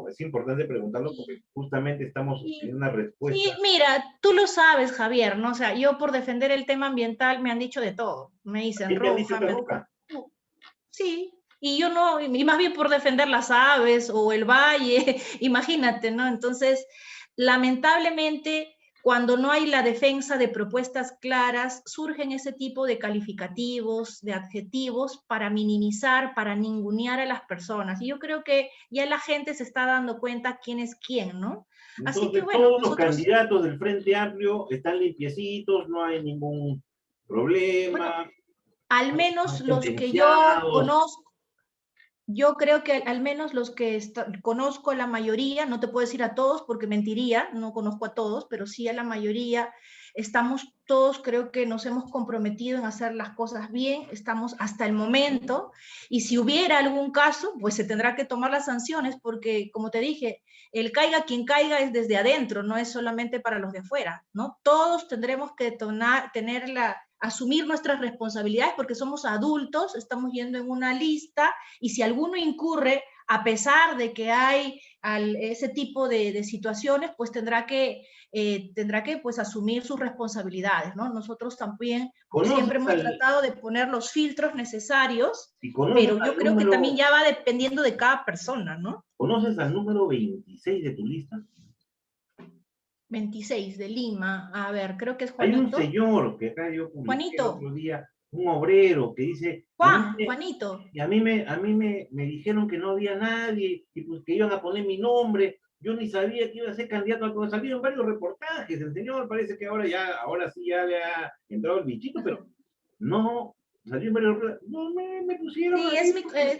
es importante preguntarlo porque justamente estamos en una respuesta. Sí, mira, tú lo sabes, Javier, ¿no? O sea, yo por defender el tema ambiental me han dicho de todo, me dicen roja, sí, y yo no, y más bien por defender las aves o el valle, imagínate, ¿no? Entonces, lamentablemente, cuando no hay la defensa de propuestas claras, surgen ese tipo de calificativos, de adjetivos para minimizar, para ningunear a las personas. Y yo creo que ya la gente se está dando cuenta quién es quién, ¿no? Así que Entonces, bueno, todos los nosotros, candidatos del Frente Amplio están limpiecitos, no hay ningún bueno, problema, al no menos están los que yo sentenciados. conozco, yo creo que al menos los que conozco, la mayoría, no te puedo decir a todos porque mentiría, no conozco a todos, pero sí a la mayoría, estamos todos, creo que nos hemos comprometido en hacer las cosas bien, estamos hasta el momento, y si hubiera algún caso, pues se tendrá que tomar las sanciones, porque como te dije, el caiga quien caiga es desde adentro, no es solamente para los de afuera, ¿no? Todos tendremos que asumir nuestras responsabilidades porque somos adultos, estamos yendo en una lista, y si alguno incurre, a pesar de que hay ese tipo de situaciones, pues tendrá que pues asumir sus responsabilidades, ¿no? Nosotros también siempre ¿Conoces hemos al, tratado de poner los filtros necesarios, y conoces pero yo al creo que también número, ya va dependiendo de cada persona, ¿no? conoces al número 26 de tu lista? 26 de Lima, a ver, creo que es Hay un Juanito. señor que acá yo publiqué el Juanito, otro día, un obrero que dice, Juanito. me dijeron que no había nadie y pues que iban a poner mi nombre. Yo ni sabía que iba a ser candidato a todo. Salieron varios reportajes. El señor parece que ahora sí ya le ha entrado el bichito, pero no, salió varios reportajes. No me pusieron Sí, ahí.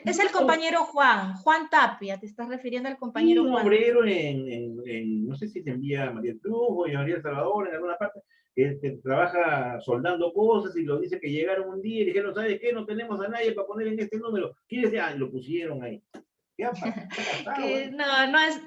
es el compañero Juan Tapia, te estás refiriendo al Sí, compañero un Juan. obrero no sé si se envía a María Cruz o a María El Salvador en alguna parte, que trabaja soldando cosas y lo dice que llegaron un día y dijeron, ¿sabes qué? No tenemos a nadie para poner en este número. ¿Quién decía? Ah, lo pusieron ahí. ¿Qué ha pasado Que ahí?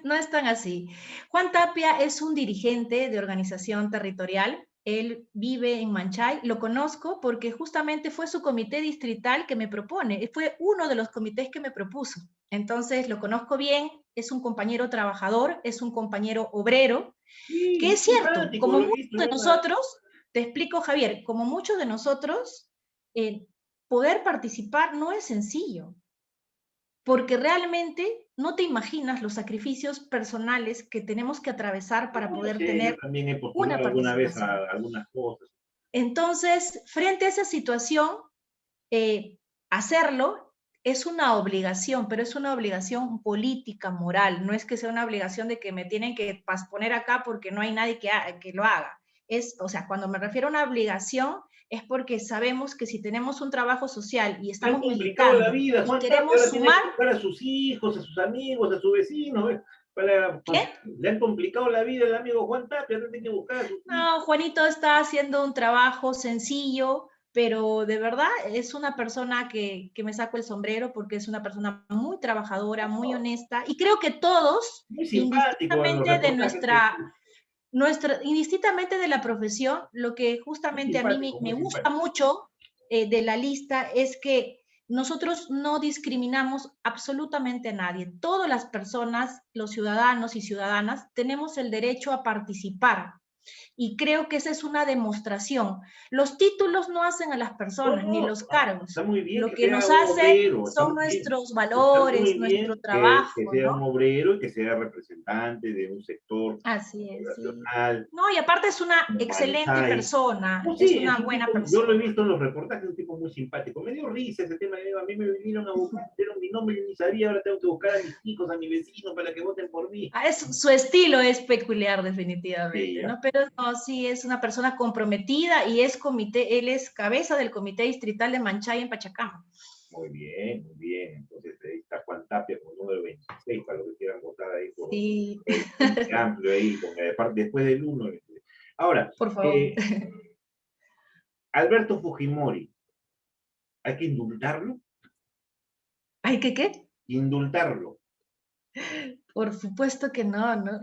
no es tan así. Juan Tapia es un dirigente de organización territorial. Él vive en Manchay, lo conozco porque justamente fue su comité distrital que me propone, fue uno de los comités que me propuso. Entonces lo conozco bien, es un compañero trabajador, es un compañero obrero, Sí, que es muy cierto, simpático, como lo he muchos visto de en una... nosotros, te explico Javier, como muchos de nosotros, poder participar no es sencillo, porque realmente no te imaginas los sacrificios personales que tenemos que atravesar para No, yo poder sé, yo tener también he una postulado alguna vez participación. a algunas cosas. Entonces, frente a esa situación, hacerlo es una obligación, pero es una obligación política, moral. No es que sea una obligación de que me tienen que poner acá porque no hay nadie que lo haga. O sea, cuando me refiero a una obligación, es porque sabemos que si tenemos un trabajo social y Le han estamos complicado la militando vida, y Juan Tapia queremos ahora tiene sumar, que buscar a sus hijos, a sus amigos, a sus vecinos, ¿ves? ¿qué? Le han complicado la vida al amigo Juan Tapia, ahora tiene que buscar a sus hijos. No, Juanito está haciendo un trabajo sencillo, pero de verdad es una persona que me saco el sombrero porque es una persona muy trabajadora, muy honesta, y creo que todos, Muy simpático en los indistintamente de reportajes que indistintamente de la profesión, lo que justamente a mí me muy gusta simpático. mucho de la lista es que nosotros no discriminamos absolutamente a nadie. Todas las personas, los ciudadanos y ciudadanas, tenemos el derecho a participar. Y creo que esa es una demostración. Los títulos no hacen a las No, personas, ni no, los está cargos. muy bien Lo que que sea nos un hace obrero, son nuestros está muy valores, nuestro bien que trabajo, sea un ¿no? obrero y que sea representante de un sector Así es, sí. poblacional, No, y aparte es una como excelente Manchay. persona, No, es sí, es una un buena tipo, yo lo he persona. visto en los reportajes, un tipo muy simpático. Me dio risa ese tema, a mí me vinieron a buscar, dieron mi nombre, yo ni sabía, ahora tengo que buscar a mis hijos, a mis vecinos para que voten por mí. Su estilo es peculiar Sí, definitivamente, ya. ¿no? Pero no, sí es una persona comprometida y él es cabeza del comité distrital de Manchay en Pachacama. Muy bien, muy bien. Entonces ahí está Juan Tapia con número 26 para los que quieran votar ahí por Sí, el Frente Amplio, ahí, después del 1. Ahora, por favor. Alberto Fujimori, hay que indultarlo, ¿Ay, qué? indultarlo. Por supuesto que no, ¿no?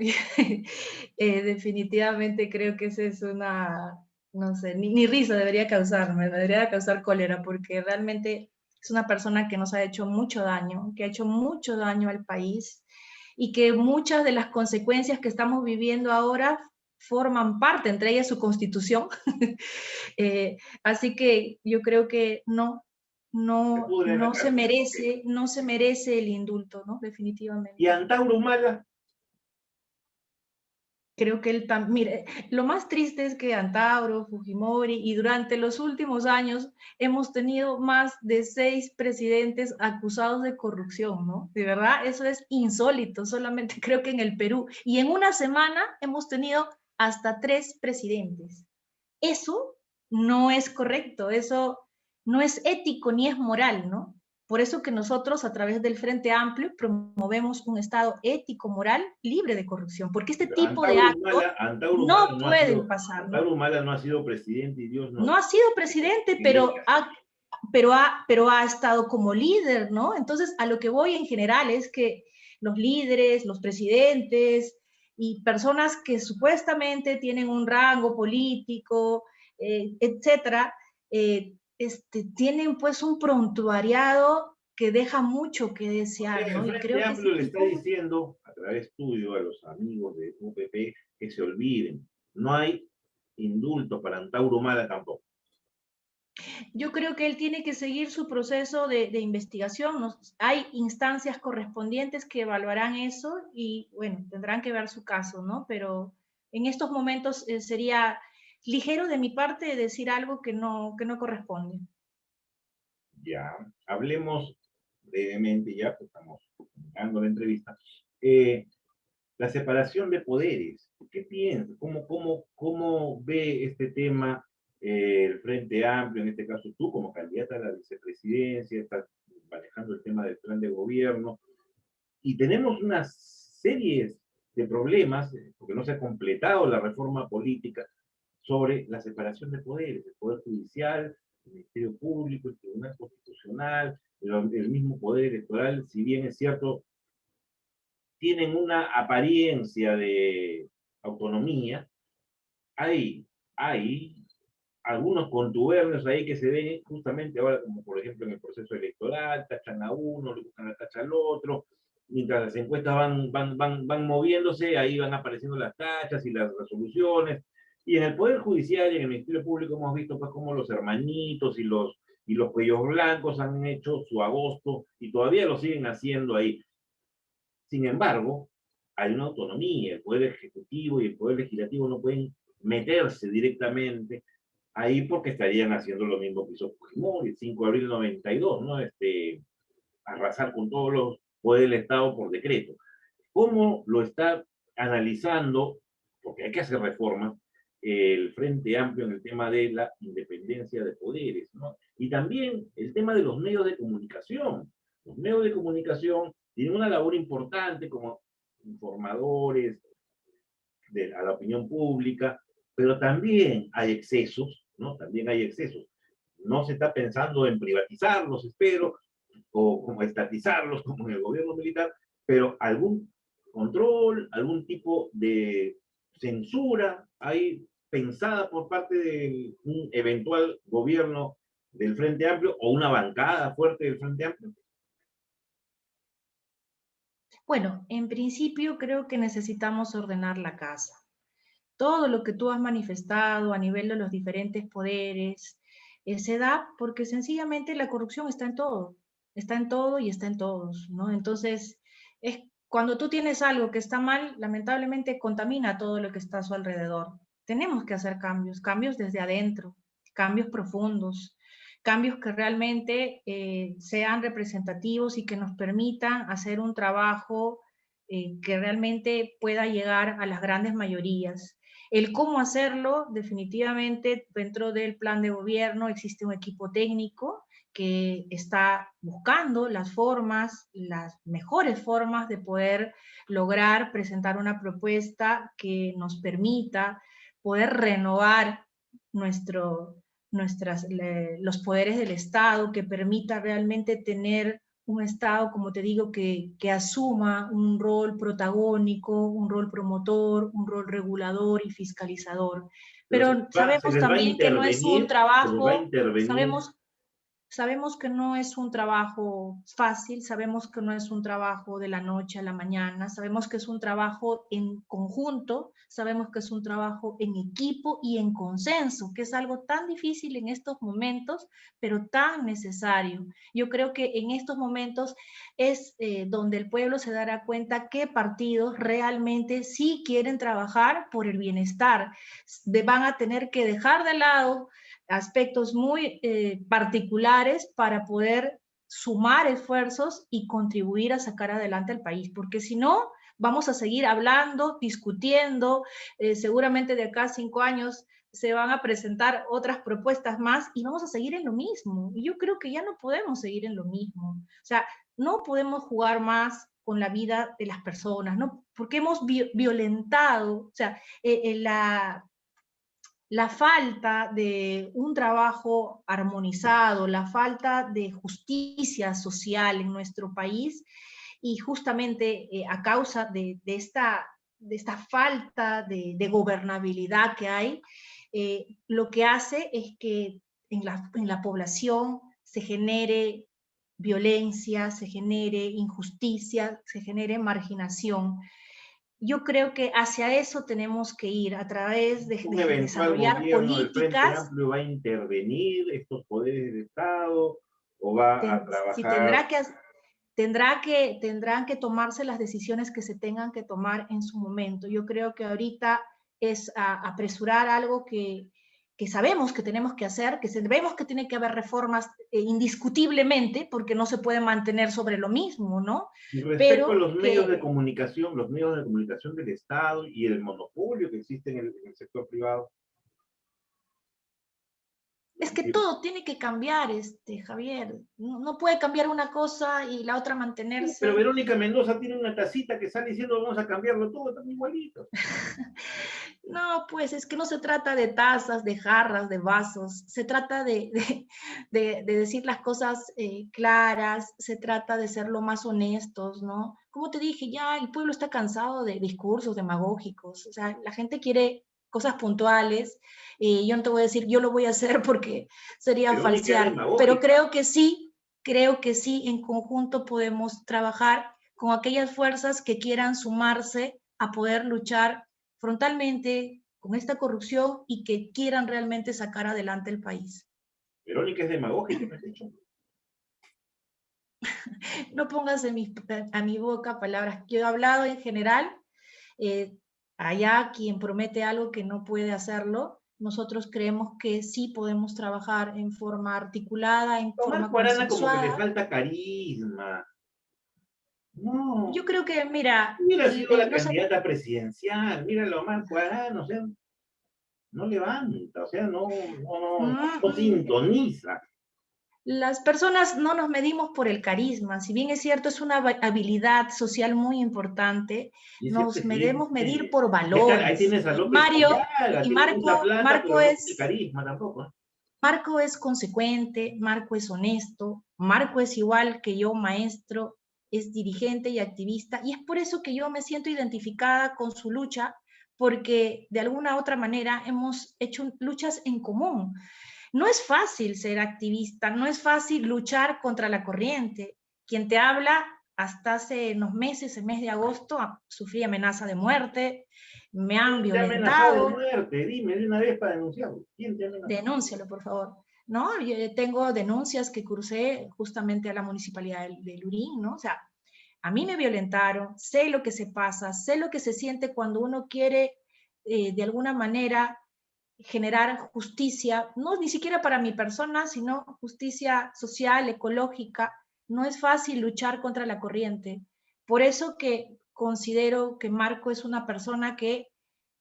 Definitivamente creo que esa es una, no sé, ni risa debería causarme, me debería causar cólera, porque realmente es una persona que nos ha hecho mucho daño, que ha hecho mucho daño al país y que muchas de las consecuencias que estamos viviendo ahora forman parte, entre ellas su constitución. Así que yo creo que no, Se no, pudre en la cárcel. Ok. no se merece el indulto, ¿no? Y Definitivamente. Antauro Humala, Creo que él también, mire, lo más triste es que Antauro, Fujimori y durante los últimos años hemos tenido más de 6 presidentes acusados de corrupción, ¿no? De verdad, eso es insólito, solamente creo que en el Perú. Y en una semana hemos tenido hasta 3 presidentes. Eso no es correcto, eso no es ético ni es moral, ¿no? Por eso que nosotros a través del Frente Amplio promovemos un Estado ético, moral, libre de corrupción, porque este Pero tipo de actos Antauro no Humala pueden pasar, ¿no? Antauro Humala no ha sido presidente y Dios No no. ha sido presidente, pero ha estado como líder, ¿no? Entonces, a lo que voy en general es que los líderes, los presidentes y personas que supuestamente tienen un rango político, etcétera, tienen pues un prontuariado que deja mucho que O sea, desear, el ¿no? Y Frente creo que ese Amplio le está tipo, diciendo, a través tuyo, a los amigos de UPP, que se olviden. No hay indulto para Antauro Humala tampoco. yo creo que él tiene que seguir su proceso de investigación. Hay instancias correspondientes que evaluarán eso y, bueno, tendrán que ver su caso, ¿no? Pero en estos momentos sería ligero de mi parte decir algo que no corresponde. Ya, hablemos brevemente, ya pues estamos terminando la entrevista. La separación de poderes. ¿Qué piensas? ¿Cómo ve este tema el Frente Amplio, en este caso tú como candidata a la vicepresidencia, estás manejando el tema del plan de gobierno? Y tenemos una serie de problemas, porque no se ha completado la reforma política, sobre la separación de poderes, el Poder Judicial, el Ministerio Público, el Tribunal Constitucional, el mismo Poder Electoral, si bien es cierto, tienen una apariencia de autonomía, hay algunos contubernios ahí que se ven justamente ahora, como por ejemplo en el proceso electoral, tachan a uno, le buscan la tacha al otro, mientras las encuestas van moviéndose, ahí van apareciendo las tachas y las resoluciones. Y en el Poder Judicial y en el Ministerio Público hemos visto pues cómo los hermanitos y los cuellos blancos han hecho su agosto y todavía lo siguen haciendo ahí. Sin embargo, hay una autonomía, el Poder Ejecutivo y el Poder Legislativo no pueden meterse directamente ahí porque estarían haciendo lo mismo que hizo Fujimori el 5 de abril del 92, ¿no? Arrasar con todos los poderes del Estado por decreto. ¿Cómo lo está analizando? Porque hay que hacer reformas, el Frente Amplio en el tema de la independencia de poderes, ¿no? Y también el tema de los medios de comunicación. Los medios de comunicación tienen una labor importante como informadores a la opinión pública, pero también hay excesos, ¿no? También hay excesos. No se está pensando en privatizarlos, espero, o como estatizarlos, como en el gobierno militar, pero algún control, algún tipo de censura hay pensada por parte de un eventual gobierno del Frente Amplio o una bancada fuerte del Frente Amplio. Bueno, en principio creo que necesitamos ordenar la casa. Todo lo que tú has manifestado a nivel de los diferentes poderes se da porque sencillamente la corrupción está en todo y está en todos, ¿no? Entonces, es cuando tú tienes algo que está mal, lamentablemente contamina todo lo que está a su alrededor. Tenemos que hacer cambios, cambios desde adentro, cambios profundos, cambios que realmente sean representativos y que nos permitan hacer un trabajo que realmente pueda llegar a las grandes mayorías. El cómo hacerlo, definitivamente, dentro del plan de gobierno existe un equipo técnico que está buscando las formas, las mejores formas de poder lograr presentar una propuesta que nos permita poder renovar los poderes del Estado, que permita realmente tener un Estado, como te digo, que asuma un rol protagónico, un rol promotor, un rol regulador y fiscalizador. Pero Pero sabemos también que no es un se les va a trabajo, intervenir sabemos Sabemos que no es un trabajo fácil, sabemos que no es un trabajo de la noche a la mañana, sabemos que es un trabajo en conjunto, sabemos que es un trabajo en equipo y en consenso, que es algo tan difícil en estos momentos, pero tan necesario. Yo creo que en estos momentos es donde el pueblo se dará cuenta qué partidos realmente sí quieren trabajar por el bienestar. Van a tener que dejar de lado aspectos muy particulares para poder sumar esfuerzos y contribuir a sacar adelante al país, porque si no, vamos a seguir hablando, discutiendo, seguramente de acá a 5 años se van a presentar otras propuestas más y vamos a seguir en lo mismo. Y yo creo que ya no podemos seguir en lo mismo. O sea, no podemos jugar más con la vida de las personas, ¿no? Porque hemos violentado, o sea, la falta de un trabajo armonizado, la falta de justicia social en nuestro país y justamente a causa de esta falta de gobernabilidad que hay, lo que hace es que en la población se genere violencia, se genere injusticia, se genere marginación. Yo creo que hacia eso tenemos que ir, a través ¿Un de eventual desarrollar gobierno del Frente políticas. Amplio va a intervenir estos poderes del Estado o va a Si trabajar? tendrán que tomarse las decisiones que se tengan que tomar en su momento. Yo creo que ahorita es apresurar algo que sabemos que tenemos que hacer, que sabemos que tiene que haber reformas indiscutiblemente, porque no se puede mantener sobre lo mismo, ¿no? Y respecto a Pero que los medios de comunicación del Estado y el monopolio que existe en el sector privado. es que todo tiene que cambiar, Javier. No, no puede cambiar una cosa y la otra Pero mantenerse. Verónica Mendoza tiene una tacita que sale diciendo vamos a cambiarlo todo, están igualitos. No, pues es que no se trata de tazas, de jarras, de vasos, se trata de decir las cosas claras, se trata de ser lo más honestos, ¿no? Como te dije, ya el pueblo está cansado de discursos demagógicos, o sea, la gente quiere cosas puntuales, yo no te voy a decir, yo lo voy a hacer porque sería Verónica es falsear, pero demagógica. creo que sí, en conjunto podemos trabajar con aquellas fuerzas que quieran sumarse a poder luchar frontalmente con esta corrupción y que quieran realmente sacar adelante el país. Verónica es demagógica, me has dicho. No pongas a mi boca palabras. Yo he hablado en general, eh, allá quien promete algo que no puede hacerlo, nosotros creemos que sí podemos trabajar en forma articulada, en Tomás forma Guarana como que le consensuada. falta carisma. No, Yo creo que, mira, hubiera sido la no sé, candidata presidencial. Mira lo más Guarana, o sea, no levanta, o sea, no mm, sintoniza. las personas no nos medimos por el carisma, si bien es cierto, es una habilidad social muy importante, Y es nos debemos medir presidente. por Ahí valores. tienes a López Mario Aliaga, y tiene mucha plata, Marco pero no tiene es, carisma tampoco. Marco es consecuente, Marco es honesto, Marco es igual que yo, maestro, es dirigente y activista, y es por eso que yo me siento identificada con su lucha, porque de alguna otra manera hemos hecho luchas en común. No es fácil ser activista, no es fácil luchar contra la corriente. Quien te habla, hasta hace unos meses, el mes de agosto, sufrí amenaza de muerte, me han ¿Quién te ha amenazado de violentado, muerte? Dime de una vez para denunciarlo. ¿Quién te ha amenazado? denúncialo, por favor. ¿No? Yo tengo denuncias que crucé justamente a la municipalidad de Lurín, ¿no? O sea, a mí me violentaron, sé lo que se pasa, sé lo que se siente cuando uno quiere de alguna manera generar justicia, no ni siquiera para mi persona, sino justicia social, ecológica. No es fácil luchar contra la corriente. Por eso que considero que Marco es una persona que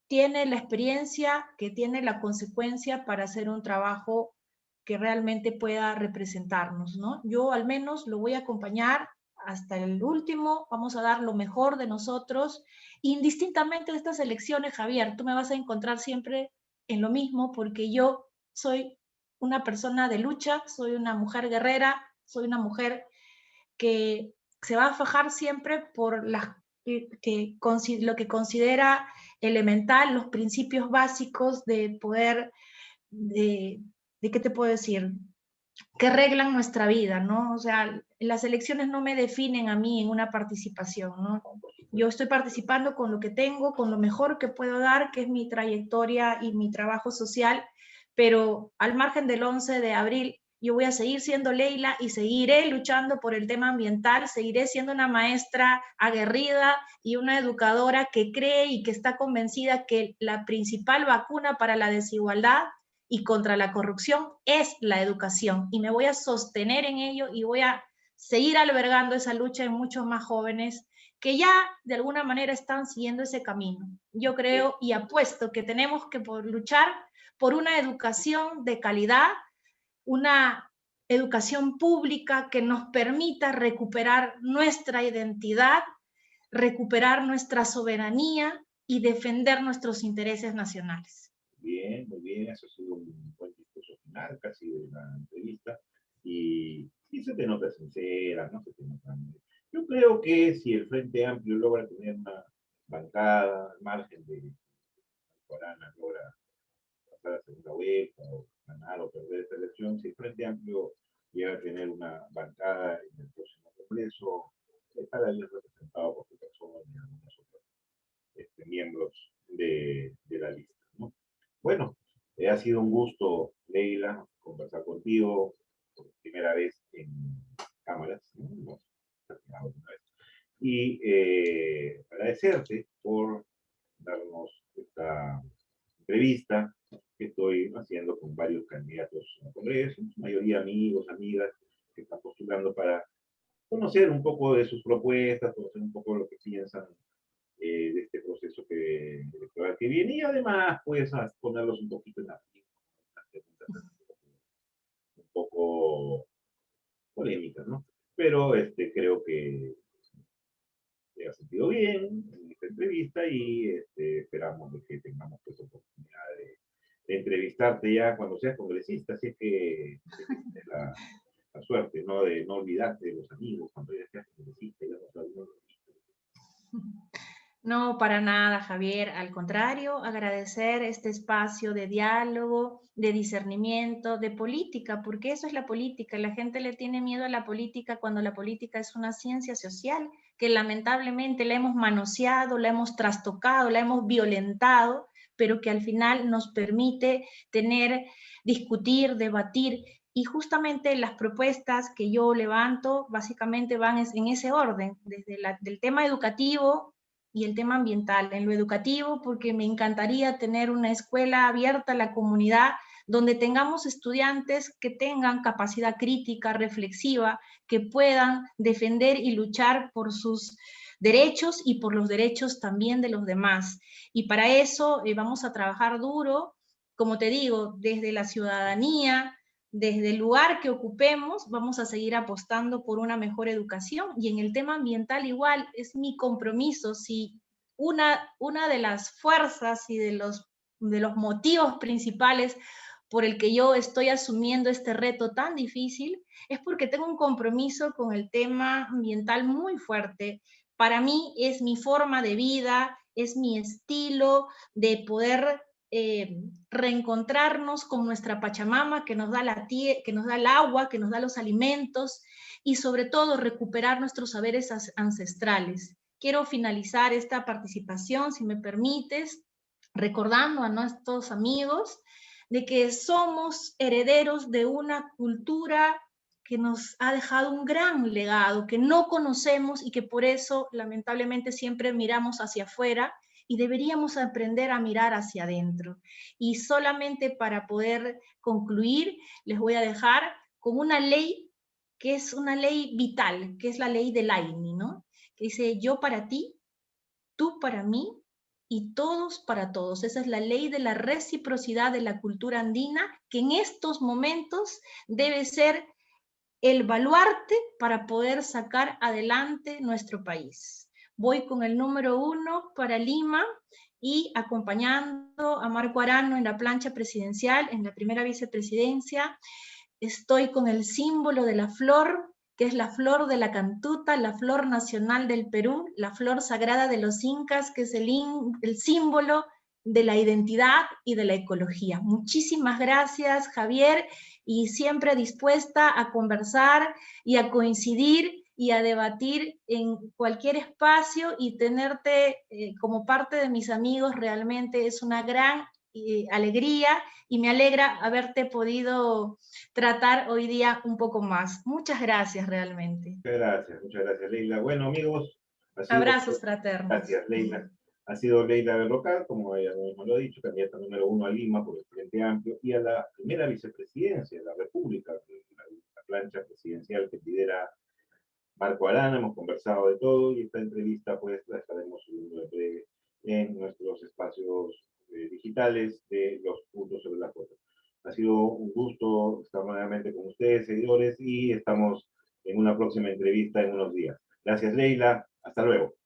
tiene la experiencia, que tiene la consecuencia para hacer un trabajo que realmente pueda representarnos, ¿no? Yo al menos lo voy a acompañar hasta el último, vamos a dar lo mejor de nosotros, indistintamente de estas elecciones, Javier, tú me vas a encontrar siempre en lo mismo, porque yo soy una persona de lucha, soy una mujer guerrera, soy una mujer que se va a fajar siempre por lo que considera elemental, los principios básicos de poder, de ¿qué te puedo decir? que reglan nuestra vida, ¿no? O sea, las elecciones no me definen a mí en una participación, ¿no? Yo estoy participando con lo que tengo, con lo mejor que puedo dar, que es mi trayectoria y mi trabajo social, pero al margen del 11 de abril, yo voy a seguir siendo Leila y seguiré luchando por el tema ambiental, seguiré siendo una maestra aguerrida y una educadora que cree y que está convencida que la principal vacuna para la desigualdad y contra la corrupción es la educación, y me voy a sostener en ello y voy a seguir albergando esa lucha en muchos más jóvenes que ya de alguna manera están siguiendo ese camino. Yo creo y apuesto que tenemos que luchar por una educación de calidad, una educación pública que nos permita recuperar nuestra identidad, recuperar nuestra soberanía y defender nuestros intereses nacionales. Bien, muy bien, eso ha sido un buen discurso final, casi de la entrevista, y se te nota sincera, no se te nota. Yo creo que si el Frente Amplio logra tener una bancada, al margen de Guarana logra pasar a segunda vuelta, o ganar o perder esta elección, si el Frente Amplio llega a tener una bancada en el próximo Congreso, estará bien representado por su persona y algunos otros miembros de la lista, ¿no? Bueno, ha sido un gusto, Leila, conversar contigo por primera vez en cámaras, ¿no? Y agradecerte por darnos esta entrevista que estoy haciendo con varios candidatos al Congreso, mayoría amigos, amigas, que están postulando para conocer un poco de sus propuestas, conocer un poco lo que piensan de este proceso electoral que viene, y además pues a ponerlos un poquito en la preguntas un poco polémicas, ¿no? Pero creo que te ha sentido bien en esta entrevista, y esperamos de que tengamos pues oportunidad de entrevistarte ya cuando seas congresista, así es que tienes la suerte, ¿no? De no olvidarte de los amigos cuando ya seas congresista, ya no sabes. No, para nada, Javier. Al contrario, agradecer este espacio de diálogo, de discernimiento, de política, porque eso es la política. La gente le tiene miedo a la política cuando la política es una ciencia social que lamentablemente la hemos manoseado, la hemos trastocado, la hemos violentado, pero que al final nos permite tener, discutir, debatir. Y justamente las propuestas que yo levanto básicamente van en ese orden, desde del tema educativo y el tema ambiental. En lo educativo, porque me encantaría tener una escuela abierta a la comunidad donde tengamos estudiantes que tengan capacidad crítica, reflexiva, que puedan defender y luchar por sus derechos y por los derechos también de los demás. Y para eso vamos a trabajar duro, como te digo, desde la ciudadanía, desde el lugar que ocupemos, vamos a seguir apostando por una mejor educación. Y en el tema ambiental igual, es mi compromiso. Si una de las fuerzas y de los motivos principales por el que yo estoy asumiendo este reto tan difícil, es porque tengo un compromiso con el tema ambiental muy fuerte. Para mí es mi forma de vida, es mi estilo de poder reencontrarnos con nuestra Pachamama que nos da que nos da el agua, que nos da los alimentos, y sobre todo recuperar nuestros saberes ancestrales. Quiero finalizar esta participación, si me permites, recordando a nuestros amigos de que somos herederos de una cultura que nos ha dejado un gran legado, que no conocemos y que por eso lamentablemente siempre miramos hacia afuera, y deberíamos aprender a mirar hacia adentro. Y solamente para poder concluir, les voy a dejar con una ley que es una ley vital, que es la ley del AINI, ¿no? Que dice: yo para ti, tú para mí y todos para todos. Esa es la ley de la reciprocidad de la cultura andina, que en estos momentos debe ser el baluarte para poder sacar adelante nuestro país. Voy con el número 1 para Lima, y acompañando a Marco Arano en la plancha presidencial, en la primera vicepresidencia. Estoy con el símbolo de la flor, que es la flor de la cantuta, la flor nacional del Perú, la flor sagrada de los incas, que es el símbolo de la identidad y de la ecología. Muchísimas gracias, Javier, y siempre dispuesta a conversar y a coincidir y a debatir en cualquier espacio, y tenerte como parte de mis amigos realmente es una gran alegría, y me alegra haberte podido tratar hoy día un poco más. Muchas gracias realmente. Muchas gracias, Leila. Bueno, amigos, ha sido, Abrazos fraternos. gracias, Leila. Ha sido Leila Berrocal, como ella mismo lo ha dicho, candidata número 1 a Lima por el Frente Amplio y a la primera vicepresidencia de la República, la plancha presidencial que lidera Marco Arana. Hemos conversado de todo y esta entrevista pues la estaremos subiendo en breve en nuestros espacios digitales de los puntos sobre la foto. Ha sido un gusto estar nuevamente con ustedes, seguidores, y estamos en una próxima entrevista en unos días. Gracias, Leila. Hasta luego.